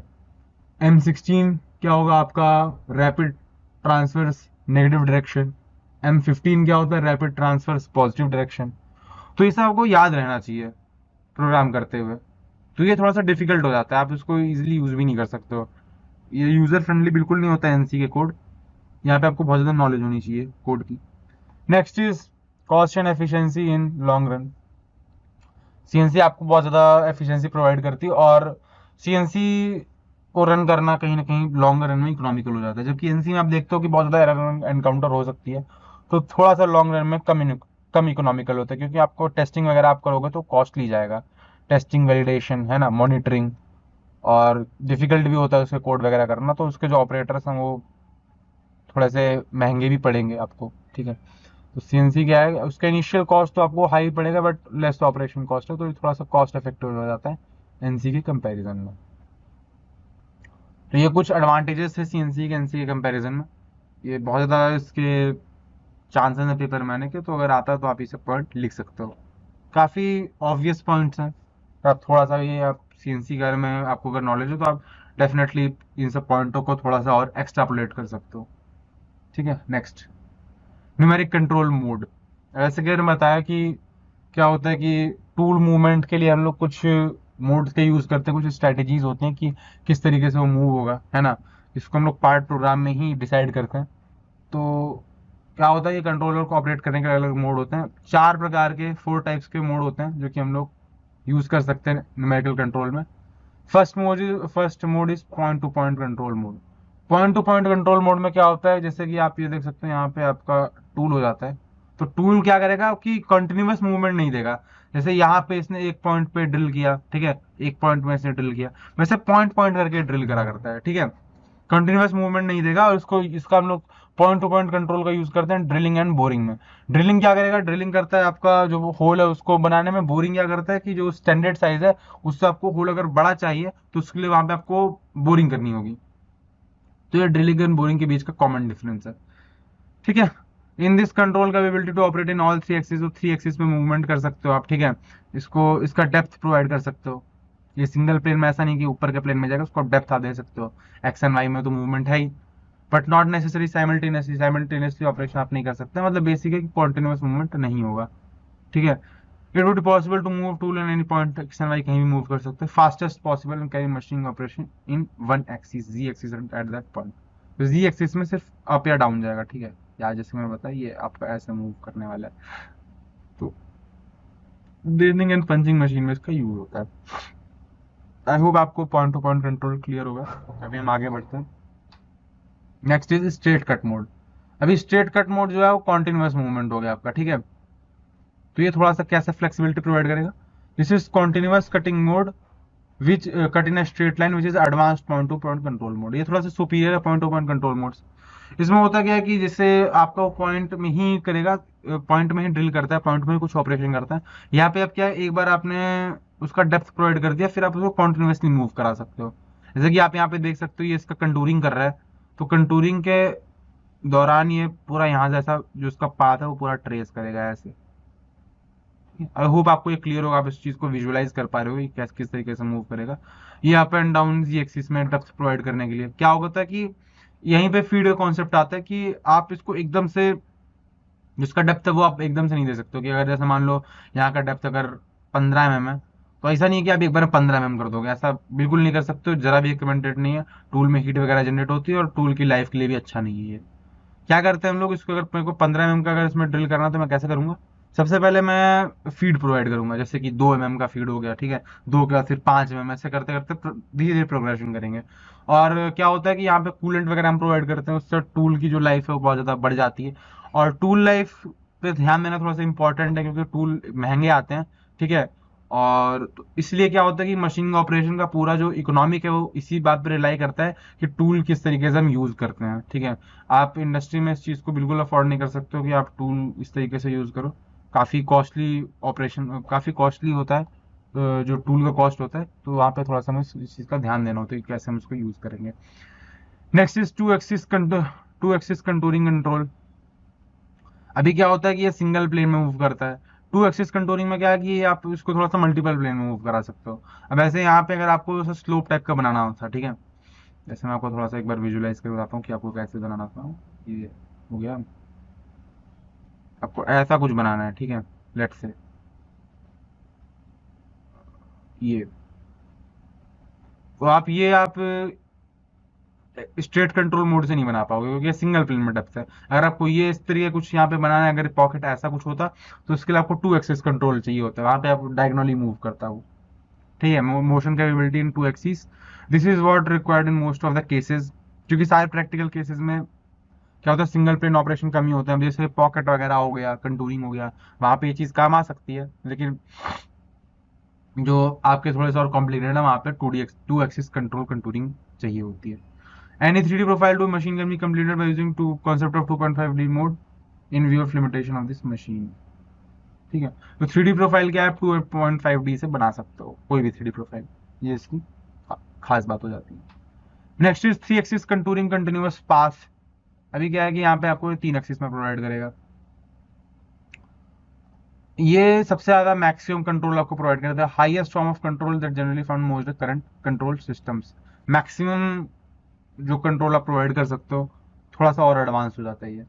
M16 क्या होगा आपका, rapid transverse negative direction. M15 क्या होता है, रैपिड ट्रांसफर्स पॉजिटिव डायरेक्शन। तो ये सब आपको याद रहना चाहिए प्रोग्राम करते हुए। तो ये थोड़ा सा डिफिकल्ट हो जाता है, आप इसको इजीली यूज भी नहीं कर सकते हो। ये यूजर फ्रेंडली बिल्कुल नहीं होता है एनसी के कोड। यहाँ पे आपको बहुत ज़्यादा नॉलेज होनी चाहिए कोड की। Next is cost and efficiency in long run. CNC आपको बहुत ज़्यादा एफिशिएंसी प्रोवाइड करती है, और सीएनसी को रन करना कहीं ना कहीं लॉन्ग रन में इकोनॉमिकल हो जाता है। जबकि एनसी में आप देखते हो कि बहुत ज़्यादा एरर एनकाउंटर हो सकती है, तो थोड़ा सा लॉन्ग रन में कम इकोनॉमिकल होता है, क्योंकि आपको टेस्टिंग वगैरह आप करोगे तो कॉस्टली जाएगा। टेस्टिंग, वैलिडेशन, है ना, मॉनिटरिंग, और डिफिकल्ट भी होता है उसके कोड वगैरह करना, तो उसके जो ऑपरेटर्स हैं वो थोड़े से महंगे भी पड़ेंगे आपको। ठीक है, तो सीएनसी क्या है, उसका इनिशियल कॉस्ट तो आपको हाई पड़ेगा बट लेस ऑपरेशन कॉस्ट है, तो ये थोड़ा सा कॉस्ट इफेक्टिव हो जाता है एनसी के कंपैरिजन में। तो ये कुछ एडवांटेजेस है सीएनसी के एनसी के कंपैरिजन में। ये बहुत ज़्यादा इसके चांसेस हैं पेपर में आने के, तो अगर आता है तो आप इसे पॉइंट लिख सकते हो। काफ़ी ऑब्वियस पॉइंट्स हैं, तो आप थोड़ा सा ये आप सीएनसी के बारे में आपको अगर नॉलेज हो तो आप डेफिनेटली इन सब पॉइंटों को थोड़ा सा और एक्स्ट्रापोलेट कर सकते हो। ठीक है, नेक्स्ट न्यूमेरिक कंट्रोल मोड। ऐसे कि मैंने बताया कि क्या होता है कि टूल मूवमेंट के लिए हम लोग कुछ मोड्स के यूज़ करते हैं, कुछ स्ट्रैटेजीज होती हैं कि किस तरीके से वो मूव होगा, है ना। इसको हम लोग पार्ट प्रोग्राम में ही डिसाइड करते हैं। तो क्या होता है, ये कंट्रोलर को ऑपरेट करने के अलग अलग मोड होते हैं। 4 प्रकार के 4 टाइप्स के मोड होते हैं जो कि हम लोग यूज़ कर सकते हैं न्यूमेरिकल कंट्रोल में। First mode is point two point control mode. Point two point control mode में क्या होता है, जैसे कि आप ये देख सकते हैं यहाँ पे आपका टूल हो जाता है। तो टूल क्या करेगा कि कंटिन्यूअस मूवमेंट नहीं देगा। जैसे यहाँ पे इसने एक पॉइंट पे ड्रिल किया, ठीक है, एक पॉइंट में इसने ड्रिल किया, वैसे पॉइंट पॉइंट करके ड्रिल करा करता है। ठीक है, कंटिन्यूअस मूवमेंट नहीं देगा, और इसको इसका हम लोग पॉइंट टू पॉइंट कंट्रोल का यूज करते हैं ड्रिलिंग एंड बोरिंग में। ड्रिलिंग क्या करेगा, ड्रिलिंग करता है आपका जो होल है उसको बनाने में। बोरिंग क्या करता है कि जो स्टैंडर्ड साइज है उससे आपको होल अगर बड़ा चाहिए तो उसके लिए वहां पे आपको बोरिंग करनी होगी। तो ये ड्रिलिंग एंड बोरिंग के बीच का कॉमन डिफरेंस है। ठीक है, in this control capability to operate in all 3 axis, तो 3 एक्सिस में मूवमेंट कर सकते हो आप। ठीक है, इसको इसका डेप्थ प्रोवाइड कर सकते हो। ये सिंगल प्लेन में ऐसा नहीं कि ऊपर के प्लेन में जाएगा, उसको डेप्थ आप दे सकते हो। एक्स एंड वाई में तो मूवमेंट है ही, but not necessary simultaneously operation आप नहीं कर सकते। मतलब बेसिक है कि कॉन्टिन्यूस मूवमेंट नहीं होगा। ठीक है, it would be possible to move tool in any point, X and Y कहीं भी मूव कर सकते हैं। Fastest possible in carry machining operation in one axis, Z axis at that point. तो जी एक्सिस में सिर्फ अप या down जाएगा, ठीक है, या जैसे मैंने बताया ये आपका ऐसे मूव करने वाला है, तो ड्रेनिंग एंड पंचिंग मशीन में इसका यूज होता है। आई होप आपको point two point control clear होगा। अभी हम आगे बढ़ते हैं। Next is straight cut mode. अभी स्ट्रेट कट मोड जो है वो कॉन्टिन्यूअस मूवमेंट हो गया आपका, ठीक है। तो ये थोड़ा सा कैसे फ्लेक्सिबिलिटी प्रोवाइड करेगा। This is continuous cutting mode which cut in straight line which is advanced point two point control mode. ये थोड़ा सा सुपीरियर है point two point control mode. इसमें होता क्या है कि जैसे आपका पॉइंट में ही करेगा, पॉइंट में ही ड्रिल करता है, पॉइंट में ही कुछ ऑपरेशन करता है। यहाँ पे अब क्या है, एक बार आपने उसका डेप्थ प्रोवाइड कर दिया, फिर आप उसको कॉन्टिन्यूसली मूव करा सकते हो। जैसे कि आप यहाँ पे देख सकते हो ये इसका कंटूरिंग कर रहा है, तो कंटूरिंग के दौरान ये पूरा यहाँ जैसा जो इसका पाथ है वो पूरा ट्रेस करेगा ऐसे। आई होप आपको ये क्लियर होगा, आप इस चीज को विजुअलाइज कर पा रहे हो ये कैसे किस तरीके से मूव करेगा। ये up and down Z axis में डेप्थ प्रोवाइड करने के लिए क्या होता है कि यहीं पे फीड का कॉन्सेप्ट आता है कि आप इसको एकदम से जिसका डेप्थ है वो आप एकदम से नहीं दे सकते हो। कि अगर जैसे मान लो यहाँ का डेप्थ अगर 15 mm है, तो ऐसा नहीं है कि आप एक बार 15 mm कर दोगे, ऐसा बिल्कुल नहीं कर सकते हो, जरा भी रिकमेंडेड नहीं है। टूल में हीट वगैरह जनरेट होती है और टूल की लाइफ के लिए भी अच्छा नहीं है ये। क्या करते हैं हम लोग इसको, अगर मेरे को 15 mm का अगर इसमें ड्रिल करना है तो मैं कैसे करूंगा। सबसे पहले मैं फीड प्रोवाइड करूंगा, जैसे कि 2 mm का फीड हो गया, ठीक है, 2 के बाद फिर 5 mm, ऐसे करते करते धीरे धीरे प्रोग्रेशन करेंगे। और क्या होता है कि यहाँ पे कूलेंट वगैरह हम प्रोवाइड करते हैं, उससे टूल की जो लाइफ है वो बहुत ज़्यादा बढ़ जाती है। और टूल लाइफ पे ध्यान देना थोड़ा सा इंपॉर्टेंट है, क्योंकि टूल महंगे आते हैं, ठीक है। और तो इसलिए क्या होता है कि मशीन ऑपरेशन का पूरा जो इकोनॉमिक है वो इसी बात पर रिलाई करता है कि टूल किस तरीके से हम यूज़ करते हैं, ठीक है। आप इंडस्ट्री में इस चीज़ को बिल्कुल अफोर्ड नहीं कर सकते हो कि आप टूल इस तरीके से यूज़ करो। काफ़ी कॉस्टली ऑपरेशन, काफ़ी कॉस्टली होता है जो टूल का कॉस्ट होता है, तो वहाँ पे थोड़ा सा हमें इस चीज़ का ध्यान देना होता है कि कैसे हम इसको यूज़ करेंगे। Next is two axis contouring control. अभी क्या होता है कि ये सिंगल प्लेन में मूव करता है। टू एक्सिस कंटूरिंग में क्या है कि आप इसको थोड़ा सा मल्टीपल प्लेन में मूव करा सकते हो। अब ऐसे यहाँ पे अगर आपको स्लोप टाइप का बनाना होता है, ठीक है, जैसे मैं आपको थोड़ा सा एक बार विजुलाइज कर बताता हूँ कि आपको कैसे बनाना था। ये हो गया, आपको ऐसा कुछ बनाना है, ठीक है। लेट से ये, तो आप ये आप स्ट्रेट कंट्रोल मोड से नहीं बना पाओगे, क्योंकि ये सिंगल प्लेन में डेप्थ है। अगर आपको ये इस तरीके कुछ यहाँ पे बनाना है, अगर पॉकेट ऐसा कुछ होता तो उसके लिए आपको टू एक्सिस कंट्रोल चाहिए होता है, वहां पे आप डायगोनली मूव करता हो, ठीक है। Motion capability in two axis, this is what required in most of the cases. क्योंकि सारे प्रैक्टिकल केसेस में क्या होता है, सिंगल प्लेन ऑपरेशन कम ही होता है। जैसे पॉकेट वगैरह हो गया, कंटूरिंग हो गया, वहां पे ये चीज काम आ सकती है, लेकिन जो आपके थोड़े से और कॉम्प्लिकेटेड है वहां पे टू एक्सिस कंट्रोल कंटूरिंग चाहिए होती है। Any 3D profile to machine can be completed by using two concept of 2.5D mode in view of limitation of this machine, ठीक है। तो 3D प्रोफाइल क्या है, आप 2.5D से बना सकते हो कोई भी 3D प्रोफाइल, ये इसकी खास बात हो जाती है। Next is 3 axis contouring continuous path. अभी क्या है कि यहाँ पे आपको 3 एक्सिस में प्रोवाइड करेगा। ये सबसे ज्यादा मैक्सिमम कंट्रोल आपको प्रोवाइड करता है, highest form of control that generally found most current control systems. Maximum जो कंट्रोल आप प्रोवाइड कर सकते हो, थोड़ा सा और एडवांस हो जाता है ये।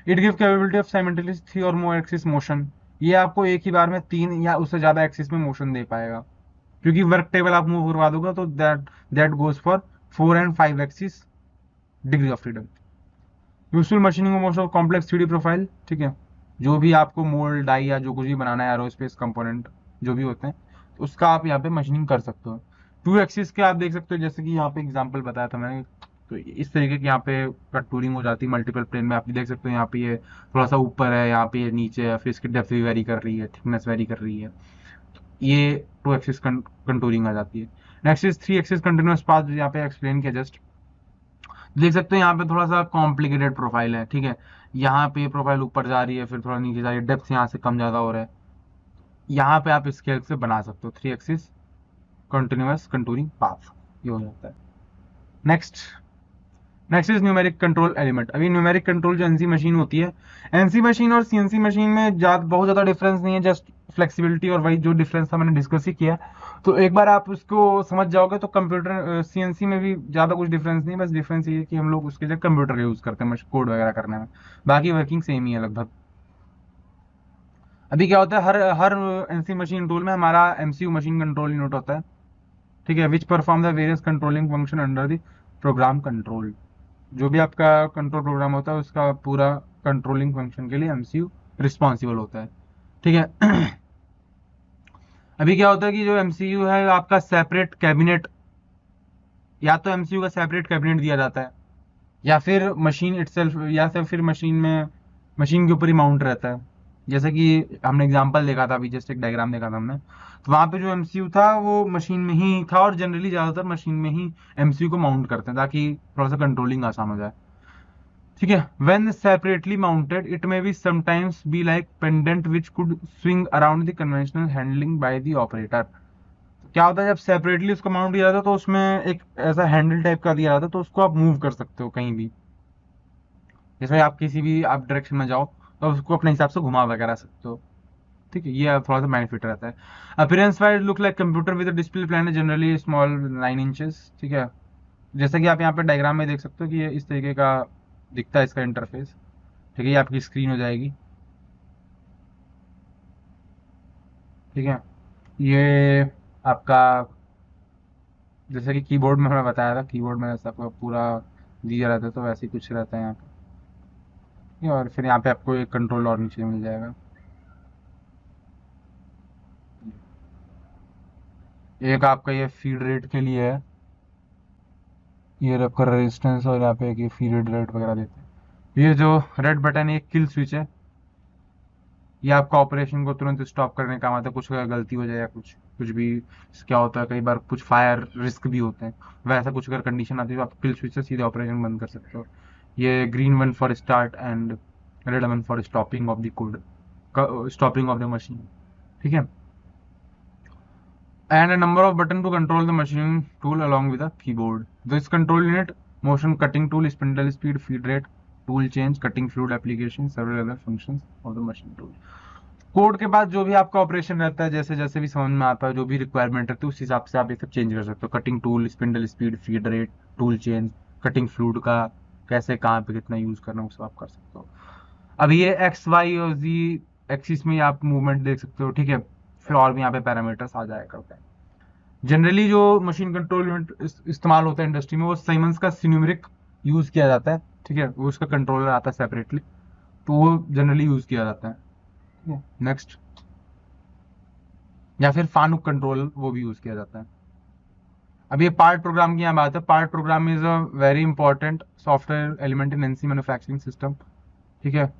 It give capability of simultaneous 3 और मोर एक्सिस मोशन। ये आपको एक ही बार में 3 या उससे ज्यादा एक्सिस में मोशन दे पाएगा, क्योंकि वर्क टेबल आप मूव करवा दोगे तो that goes for 4 and 5 axis degree of freedom. Useful machining most of complex 3D profile, ठीक है। जो भी आपको मोल्ड डाई या जो कुछ भी बनाना है, एरोस्पेस कंपोनेंट जो भी होते हैं, तो उसका आप यहाँ पे मशीनिंग कर सकते हो। 2 एक्सिस के आप देख सकते हो, जैसे कि यहाँ पे एग्जांपल बताया था मैंने, तो इस तरीके की यहाँ पे कटूरिंग हो जाती है मल्टीपल प्लेन में। आप देख सकते हो यहाँ पे ये थोड़ा सा ऊपर है, यहाँ पे ये नीचे है, फिर इसकी डेप्थ भी वेरी कर रही है, थिकनेस वेरी कर रही है, ये 2 एक्सिस कंटूरिंग आ जाती है। Next is 3 axis continuous path, यहाँ पे एक्सप्लेन किया जस्ट। देख सकते हो यहाँ पे थोड़ा सा कॉम्प्लिकेटेड प्रोफाइल है, ठीक है। यहाँ पे प्रोफाइल ऊपर जा रही है, फिर थोड़ा नीचे जा रही है, डेप्थ यहाँ से कम ज्यादा हो रहा है। यहाँ पे आप इसके हेल्प से बना सकते हो 3 एक्सिस कंटिन्यूअस कंटूरिंग पाथ, ये हो जाता है। Next is numeric control element. अभी न्यूमेरिक कंट्रोल जो एनसी मशीन होती है, एनसी मशीन और सीएनसी मशीन में बहुत ज्यादा डिफरेंस नहीं है, जस्ट फ्लेक्सिबिलिटी, और वही जो डिफरेंस था मैंने डिस्कस ही किया। तो एक बार आप उसको समझ जाओगे तो कंप्यूटर सीएनसी में भी ज्यादा कुछ डिफरेंस नहीं है, बस डिफरेंस ये है कि हम लोग उसके लिए कंप्यूटर का यूज करते हैं कोड वगैरह करने में, बाकी वर्किंग सेम ही है लगभग। अभी क्या होता है, हर हर एनसी मशीन टूल में हमारा एमसीयू मशीन कंट्रोल यूनिट होता है, ठीक है, which perform the various controlling function under the program control. जो भी आपका कंट्रोल प्रोग्राम होता है उसका पूरा कंट्रोलिंग फंक्शन के लिए एमसीयू रिस्पॉन्सिबल होता है, ठीक है। अभी क्या होता है कि जो एमसीयू है आपका सेपरेट कैबिनेट, या तो एमसीयू का सेपरेट कैबिनेट दिया जाता है, या फिर मशीन इटसेल्फ, या फिर मशीन के ऊपर ही माउंट रहता है। जैसे कि हमने एग्जांपल देखा था अभी, जस्ट एक डायग्राम देखा था हमने, तो वहां पे जो एमसीयू था वो मशीन में ही था, और जनरली ज्यादातर मशीन में ही एमसीयू को माउंट करते हैं ताकि थोड़ा सा कंट्रोलिंग आसान हो जाए, ठीक है। When separately mounted it may be sometimes be like pendant which could swing around the conventional handling by the operator. क्या होता है जब सेपरेटली उसको माउंट किया जाता है तो उसमें एक ऐसा हैंडल टाइप का दिया जाता है, तो उसको आप मूव कर सकते हो कहीं भी, जैसे आप किसी भी आप डायरेक्शन में जाओ तो उसको अपने हिसाब से घुमा वगैरह सकते हो, ठीक है। ये थोड़ा सा बेनिफिट रहता है। Appearance wise look like computer with display plan generally small 9 inches, ठीक है। जैसे कि आप यहाँ पे डायग्राम में देख सकते हो कि ये इस तरीके का दिखता है इसका इंटरफेस, ठीक है। ये आपकी स्क्रीन हो जाएगी, ठीक है। ये आपका जैसे कि कीबोर्ड में हमने बताया था, कीबोर्ड में ऐसा आपको पूरा दिया रहता है, तो वैसे ही कुछ रहता है यहाँ पे, ठीक है। और फिर यहाँ पे आपको एक कंट्रोल और नीचे मिल जाएगा। एक आपका ये फीड रेट के लिए है, ये आपका रेजिस्टेंस, और यहाँ पे एक ये फीड रेट वगैरह देते हैं। ये जो रेड बटन है ये किल स्विच है, ये आपका ऑपरेशन को तुरंत स्टॉप करने का मतलब, कुछ अगर गलती हो जाए या कुछ कुछ भी, क्या होता है कई बार कुछ फायर रिस्क भी होते हैं, वैसा कुछ अगर कंडीशन आती है तो आप किल स्विच से सीधे ऑपरेशन बंद कर सकते हो। ये green one for start and red one for stopping of the code, stopping of the machine, ठीक है। And a number of button to control the machining tool along with a keyboard. This control unit, motion cutting tool, spindle speed, feed rate, tool change, cutting fluid application, several other functions of the machine tool. Code के बाद जो भी आपका operation रहता है, जैसे जैसे भी समझ में आता है, जो भी रिक्वायरमेंट रहती है उस हिसाब से आप ये सब चेंज कर सकते हो। Cutting tool, spindle speed, feed rate, tool change, cutting fluid का कैसे कहाँ पे कितना यूज करना है वो सब आप कर सकते हो। अब ये एक्स वाई और जी एक्सिस में आप मूवमेंट देख सकते हो, ठीक है। फिर और भी यहाँ पे पैरामीटर्स आ जाया करते हैं। जनरली जो मशीन कंट्रोल यूनिट इस्तेमाल होता है इंडस्ट्री में, वो साइमंस का सिन्यूमेरिक यूज किया जाता है, ठीक है। वो उसका कंट्रोलर आता है सेपरेटली, तो वो जनरली यूज किया जाता है, ठीक है। नेक्स्ट, या फिर फानुक कंट्रोल वो भी यूज किया जाता है। अब ये पार्ट प्रोग्राम की यहाँ बात है। Part programme is a very important software element in NC manufacturing system, ठीक है।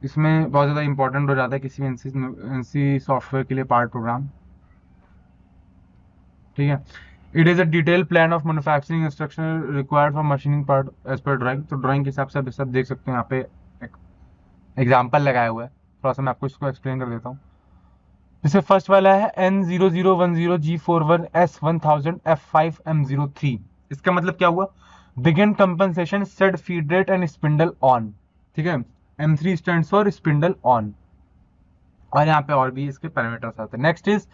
इसमें बहुत ज्यादा इंपॉर्टेंट हो जाता है किसी भी एनसी सॉफ्टवेयर के लिए पार्ट प्रोग्राम, ठीक है। It is a detail plan of manufacturing instruction required for machining part as per drawing. तो ड्राइंग के हिसाब से आप सब देख सकते हैं, यहाँ पे एक एग्जाम्पल लगाया हुआ है, थोड़ा सा मैं आपको इसको एक्सप्लेन कर देता हूँ। जैसे फर्स्ट वाला है N0010G41S1000F5M03। इसका मतलब क्या हुआ, begin compensation set feed rate and spindle on, ठीक है। M3 stands for spindle on, और यहाँ पे और भी इसके पैरामीटर्स आते हैं। Next is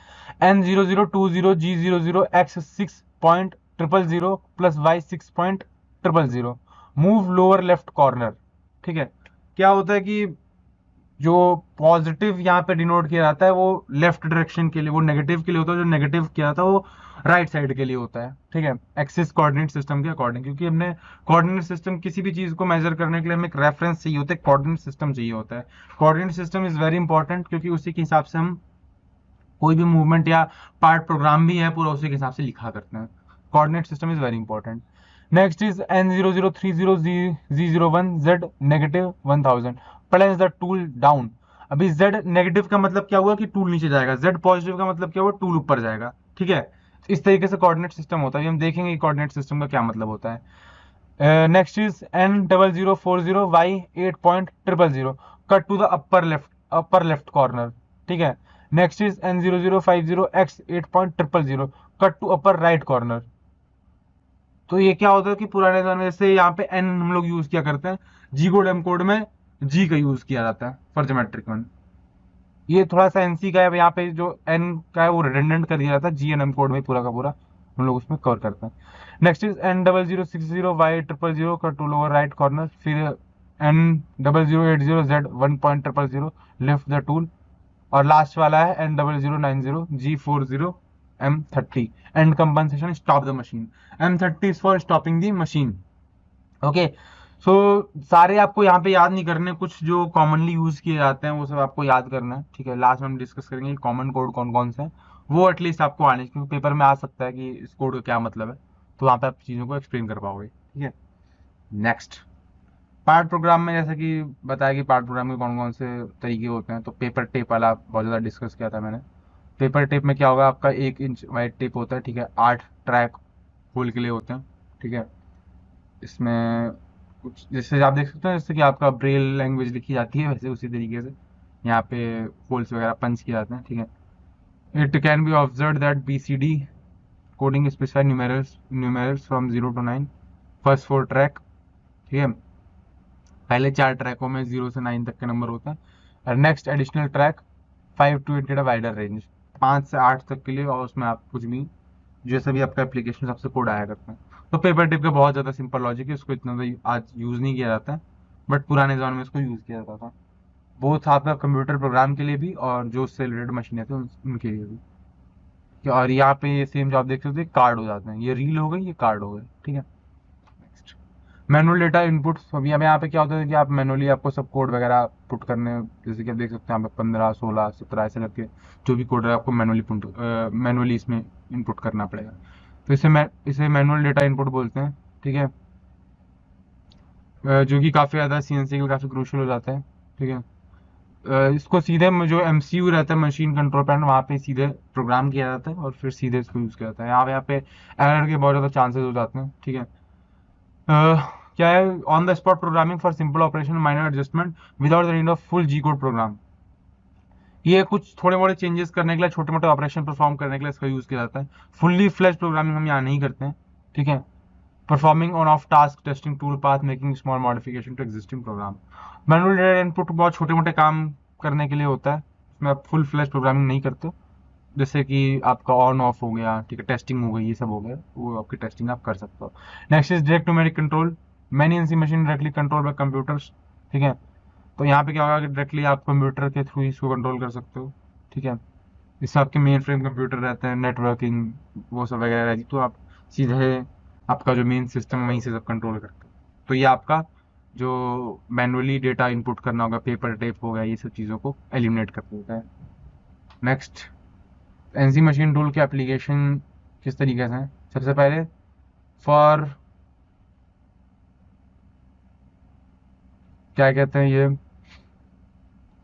N0020G00X6.000 plus Y6.000 move lower left corner, ठीक है। क्या होता है कि जो पॉजिटिव यहाँ पे डिनोट किया जाता है वो लेफ्ट डायरेक्शन के लिए, वो नेगेटिव के लिए होता है, जो नेगेटिव किया जाता है वो राइट साइड के लिए होता है, ठीक है। एक्सिस कोऑर्डिनेट सिस्टम के अकॉर्डिंग, क्योंकि हमने कोऑर्डिनेट सिस्टम, किसी भी चीज को मेजर करने के लिए हमें एक रेफरेंस चाहिए होता है, कोऑर्डिनेट सिस्टम चाहिए होता है। Coordinate system is very important, क्योंकि उसी के हिसाब से हम कोई भी मूवमेंट या पार्ट प्रोग्राम भी है पूरा उसी के हिसाब से लिखा करते हैं। Coordinate system is very important. Next is N0030Z negative 1000 place the tool down. अभी Z नेगेटिव का मतलब क्या हुआ कि टूल नीचे जाएगा, Z पॉजिटिव का मतलब क्या हुआ टूल ऊपर जाएगा, ठीक है। इस तरीके से कोऑर्डिनेट सिस्टम होता है, हम देखेंगे कोऑर्डिनेट सिस्टम का क्या मतलब होता है। Next is N0040Y8.000 cut to the upper left corner, ठीक है। Next is N0050X8.000 cut to upper right corner. तो ये क्या होता है कि पुराने जमाने में जैसे यहाँ पे एन हम लोग यूज किया करते हैं, जी कोड एम कोड में जी का यूज किया जाता है फॉर ज्योमेट्रिक वन। ये थोड़ा सा एनसी का है, यहाँ पे जो एन का है वो रिडंडेंट कर दिया जाता है, जी एन एम कोड में पूरा का पूरा हम लोग उसमें कवर करते हैं। नेक्स्ट इज N0060Y000 का टू लोअर राइट कॉर्नर, फिर N0080Z 1.000 लिफ्ट द टूल, और लास्ट वाला है N0090G40M30 and compensation stop the machine. M30 is for stopping the machine, okay. सारे आपको यहाँ पे याद नहीं करने, कुछ जो कॉमनली यूज किए जाते हैं वो सब आपको याद करना है, ठीक है। लास्ट में हम डिस्कस करेंगे कॉमन कोड कौन कौन से हैं, वो एटलीस्ट आपको आने, क्योंकि पेपर में आ सकता है कि इस कोड का क्या मतलब है, तो वहाँ पे आप चीज़ों को एक्सप्लेन कर पाओगे, ठीक है। नेक्स्ट, पार्ट प्रोग्राम में जैसे कि बताया कि पार्ट प्रोग्राम के कौन कौन से तरीके होते हैं, तो पेपर टेप वाला बहुत ज़्यादा डिस्कस किया था मैंने। पेपर टेप में क्या होगा, आपका 1 इंच वाइट टेप होता है, ठीक है। 8 ट्रैक होल के लिए होते हैं, ठीक है। इसमें कुछ जैसे आप देख सकते हैं, जैसे कि आपका ब्रेल लैंग्वेज लिखी जाती है, वैसे उसी तरीके से यहाँ पे होल्स वगैरह पंच किए जाते हैं, ठीक है। It can be observe that BCD coding specify numerals from 0 to 9, first 4 track, ठीक है। पहले 4 ट्रैकों में 0 से 9 तक के नंबर होते हैं, और next additional track 5 to 8 get a wider range, 5 से 8 तक के लिए, और उसमें आप कुछ भी जैसे भी आपका एप्लीकेशन सबसे कोड आया करते हैं। तो पेपर टिप का बहुत ज़्यादा सिंपल लॉजिक है, उसको इतना आज यूज़ नहीं किया जाता है, बट पुराने ज़माने में इसको यूज़ किया जाता था, वो था आपका कंप्यूटर प्रोग्राम के लिए भी और जो उससे रिलेटेड मशीनें थी उनके लिए भी। और यहाँ पे ये सेम जो आप देख सकते हैं कार्ड हो जाते हैं, ये रील हो गई, ये कार्ड हो गए, ठीक है। Next, manual data input. अभी अब यहाँ पे क्या होता है कि आप मैनुअली आपको सब कोड वगैरह पुट करने, जैसे कि आप देख सकते हैं यहाँ पे 15 16 17 ऐसे करके जो भी कोड है आपको मैनुअली इसमें इनपुट करना पड़ेगा, तो इसे मैनुअल डेटा इनपुट बोलते हैं, ठीक है। जो कि काफ़ी ज़्यादा CNC के लिए काफ़ी क्रूशियल हो जाता है, ठीक है। इसको सीधे जो MCU रहता है, मशीन कंट्रोल पैनल, वहाँ पे सीधे प्रोग्राम किया जाता है और फिर सीधे इसको यूज़ किया जाता है। यहाँ पे एरर के बहुत ज़्यादा चांसेस हो जाते हैं, ठीक है। क्या है, on the spot programming for simple operation minor adjustment without the need of full G code program. ये कुछ थोड़े मोटे चेंजेस करने के लिए, छोटे मोटे ऑपरेशन परफॉर्म करने के लिए इसका यूज़ किया जाता है। फुल्ली फ्लैश प्रोग्रामिंग हम यहाँ नहीं करते हैं, ठीक है। Performing on off task testing tool path making small modification to existing program. Manual data input बहुत छोटे मोटे काम करने के लिए होता है, इसमें आप फुल फ्लैश प्रोग्रामिंग नहीं करते, जैसे कि आपका ऑन ऑफ हो गया, ठीक है, टेस्टिंग हो गई, ये सब हो गया, वो आपकी टेस्टिंग आप कर सकते हो। Next is direct numeric control, many NC machine directly control by computers, ठीक है। तो यहाँ पे क्या होगा कि डायरेक्टली आप कंप्यूटर के थ्रू इसको कंट्रोल कर सकते हो, ठीक है। इससे आपके मेन फ्रेम कंप्यूटर रहते हैं, नेटवर्किंग वो सब वगैरह रहती, तो आप सीधे आपका जो मेन सिस्टम है वहीं से सब कंट्रोल करते हो। तो ये आपका जो मैनुअली डेटा इनपुट करना होगा, पेपर टेप हो गया, ये सब चीज़ों को एलिमिनेट कर देता है। नेक्स्ट, एनसी मशीन टूल के एप्लीकेशन किस तरीके से हैं। सबसे पहले फॉर क्या कहते हैं, ये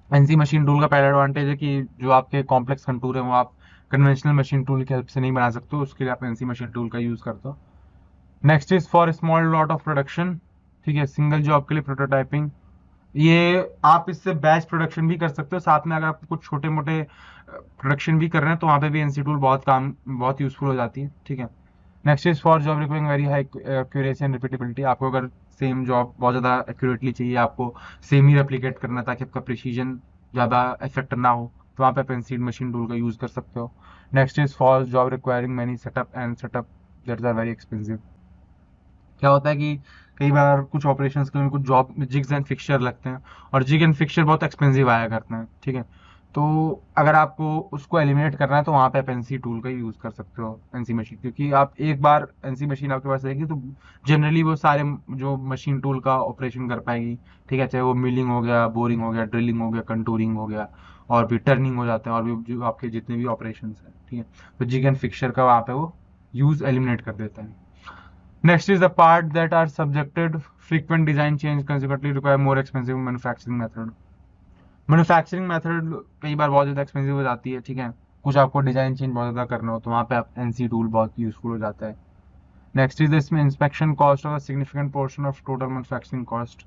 एनसी मशीन टूल का पहला एडवांटेज है कि जो आपके कॉम्प्लेक्स कंटूर है वो आप कन्वेंशनल मशीन टूल की हेल्प से नहीं बना सकते हो, उसके लिए आप एनसी मशीन टूल का यूज़ करते हो। Next is for small lot of production, ठीक है, सिंगल जॉब के लिए प्रोटोटाइपिंग, ये आप इससे बैच प्रोडक्शन भी कर सकते हो, साथ में अगर आप कुछ छोटे मोटे प्रोडक्शन भी कर रहे हैं तो वहाँ पे भी एनसी टूल बहुत यूजफुल हो जाती है, ठीक है। Next is for job requiring very high accuracy and repeatability, आपको अगर सेम जॉब बहुत ज़्यादा एक्यूरेटली चाहिए, आपको सेम ही रेप्लिकेट करना है ताकि आपका प्रिसीजन ज़्यादा इफेक्ट ना हो, तो वहाँ पे आप एनसी मशीन टूल का यूज़ कर सकते हो। Next is for job requiring many setup that's are very expensive. क्या होता है कि कई बार कुछ ऑपरेशंस के लिए कुछ जॉब जिग्स एंड फिक्सचर लगते हैं, और जिग एंड फिक्सचर बहुत एक्सपेंसिव आया करते हैं, ठीक है। तो अगर आपको उसको एलिमिनेट करना है तो वहाँ पे आप एनसी टूल का यूज़ कर सकते हो, एनसी मशीन, क्योंकि आप एक बार एनसी मशीन आपके पास रहेगी तो जनरली वो सारे जो मशीन टूल का ऑपरेशन कर पाएगी, ठीक है, चाहे वो मिलिंग हो गया, बोरिंग हो गया, ड्रिलिंग हो गया, कंटूरिंग हो गया, और भी टर्निंग हो जाते हैं, और भी जो आपके जितने भी ऑपरेशन हैं, ठीक है। तो जिग एंड फिक्सचर का वहाँ पे वो यूज़ एलिमिनेट कर देता है। Next is the part that are subjected frequent design change consequently require more expensive manufacturing method. Manufacturing method कई बार बहुत ज़्यादा एक्सपेंसिव हो जाती है, ठीक है। कुछ आपको डिज़ाइन चेंज बहुत ज़्यादा करना हो तो वहाँ पे आप एनसी टूल बहुत यूजफुल हो जाता है। नेक्स्ट इज इसमें इंस्पेक्शन कॉस्ट और significant portion of total manufacturing cost.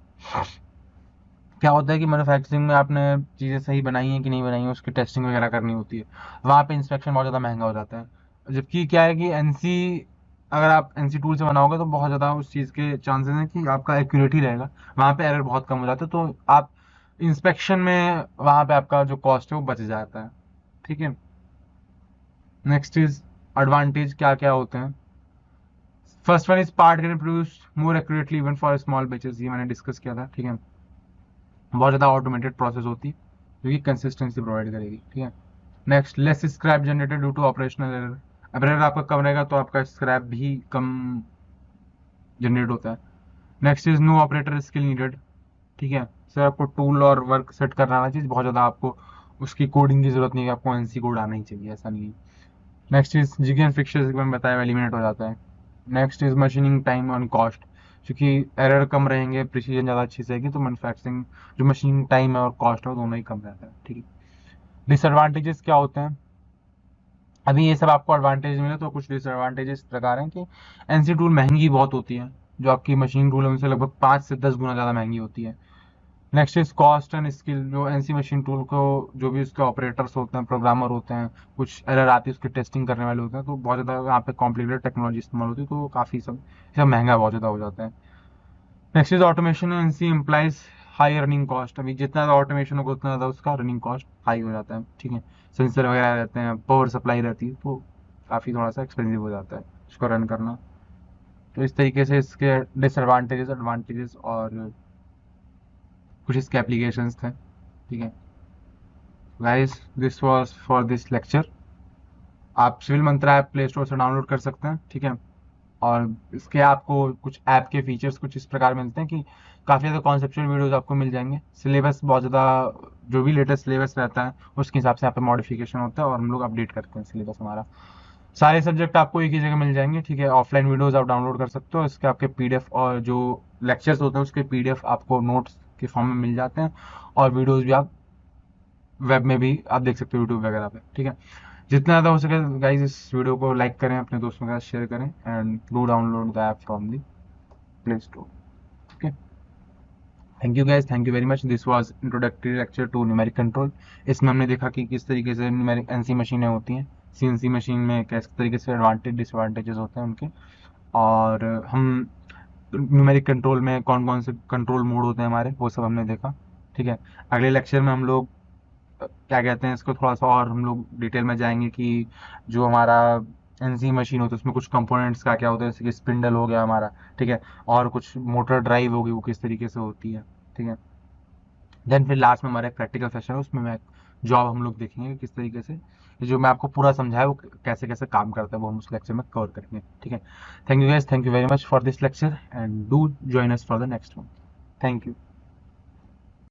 क्या होता है कि मैन्युफैक्चरिंग में आपने चीज़ें सही बनाई हैं कि नहीं बनाई हैं, उसकी टेस्टिंग वगैरह करनी होती है, वहाँ पे इंस्पेक्शन बहुत ज़्यादा महंगा हो जाता है। जबकि क्या है कि एनसी, अगर आप एनसी टूल से बनाओगे तो बहुत ज़्यादा उस चीज़ के चांसेस हैं कि आपका एक्यूरेट ही रहेगा, वहाँ पे एरर बहुत कम हो जाता है, तो आप इंस्पेक्शन में वहाँ पे आपका जो कॉस्ट है वो बच जाता है, ठीक है। नेक्स्ट इज एडवांटेज क्या क्या होते हैं। First one is part can produce more accurately even for small batches, ये मैंने डिस्कस किया था, ठीक है। बहुत ज़्यादा ऑटोमेटेड प्रोसेस होती है जो कि कंसिस्टेंसी प्रोवाइड करेगी, ठीक है। Next, less scrap generated due to operational error. अब एरर आपका कम रहेगा तो आपका स्क्रैप भी कम जनरेट होता है। Next is no operator skill needed, ठीक है। सर आपको टूल और वर्क सेट करना आना चाहिए, बहुत ज़्यादा आपको उसकी कोडिंग की जरूरत नहीं है, आपको एनसी कोड आना ही चाहिए, ऐसा नहीं है। Next is jig and fixtures मैंने बताया एलिमिनेट हो जाता है। Next is machining time on cost, क्योंकि एरर कम रहेंगे, प्रिसीजन ज़्यादा अच्छी से रहेगी, तो मैन्युफैक्चरिंग जो मशीनिंग टाइम है और कॉस्ट है वो दोनों ही कम रहता है, ठीक है। डिसएडवांटेजेस क्या होते हैं, अभी ये सब आपको एडवांटेज मिले, तो कुछ डिसएडवांटेजेस इस प्रकार हैं कि एनसी टूल महंगी बहुत होती है, जो आपकी मशीन टूल है उनसे लगभग 5 से 10 गुना ज़्यादा महंगी होती है। Next is cost and skill, जो एनसी मशीन टूल को जो भी उसके ऑपरेटर्स होते हैं, प्रोग्रामर होते हैं, कुछ एरर आती है उसकी टेस्टिंग करने वाले होते हैं, तो बहुत ज़्यादा यहाँ पे कॉम्प्लिकेटेड टेक्नोलॉजी इस्तेमाल होती है, तो काफ़ी सब महंगा बहुत ज़्यादा हो जाता है। Next is automation, NC implies high running cost, अभी जितना ज़्यादा ऑटोमेशन होगा उतना ज़्यादा उसका रनिंग कॉस्ट हाई हो जाता है, ठीक है। सेंसर वगैरह रहते हैं, पावर सप्लाई रहती है, तो काफ़ी थोड़ा सा एक्सपेंसिव हो जाता है उसको रन करना। तो इस तरीके से इसके डिसएडवांटेजेस, एडवांटेजेस और कुछ इसके एप्लीकेशंस थे, ठीक है। Guys this was for this lecture. आप सिविल मंत्रा ऐप प्ले स्टोर से डाउनलोड कर सकते हैं, ठीक है। और इसके आपको कुछ ऐप के फीचर्स कुछ इस प्रकार मिलते हैं कि काफ़ी ज़्यादा कॉन्सेप्चुअल वीडियोस आपको मिल जाएंगे, सिलेबस बहुत ज़्यादा जो भी लेटेस्ट सिलेबस रहता है उसके हिसाब से यहाँ पे मॉडिफिकेशन होता है और हम लोग अपडेट करते हैं सिलेबस हमारा। सारे सब्जेक्ट आपको एक ही जगह मिल जाएंगे, ठीक है। ऑफलाइन वीडियोस आप डाउनलोड कर सकते हो, इसके आपके पीडीएफ और जो लेक्चर्स होते हैं उसके पीडीएफ आपको नोट्स के फॉर्म में मिल जाते हैं, और वीडियोस भी आप वेब में भी आप देख सकते हो यूट्यूब वगैरह पे, ठीक है। जितना ज़्यादा हो सके गाइज इस वीडियो को लाइक करें, अपने दोस्तों के साथ शेयर करें, and do download the app from the play store, okay. Thank you guys, thank you very much. This was introductory lecture to numeric control. इसमें हमने देखा कि किस तरीके से न्यूमेरिक एनसी मशीनें होती हैं, सीएनसी मशीन में किस तरीके से एडवांटेज डिसएडवांटेजेस होते हैं उनके, और हम न्यूमेरिक कंट्रोल में कौन कौन से कंट्रोल मोड होते हैं हमारे, वो सब हमने देखा, ठीक है। अगले लेक्चर में हम लोग क्या कहते हैं इसको, थोड़ा सा और हम लोग डिटेल में जाएंगे कि जो हमारा एनसी मशीन होता है उसमें कुछ कंपोनेंट्स का क्या होता है, जैसे कि स्पिंडल हो गया हमारा, ठीक है, और कुछ मोटर ड्राइव होगी वो किस तरीके से होती है, ठीक है। देन फिर लास्ट में हमारा एक प्रैक्टिकल सेशन है, उसमें मैं जॉब हम लोग देखेंगे कि किस तरीके से जो मैं आपको पूरा समझाया वो कैसे कैसे काम करता है, वो हम उस लेक्चर में कवर करेंगे, ठीक है। Thank you guys, thank you very much for this lecture, and do join us for the next one. Thank you.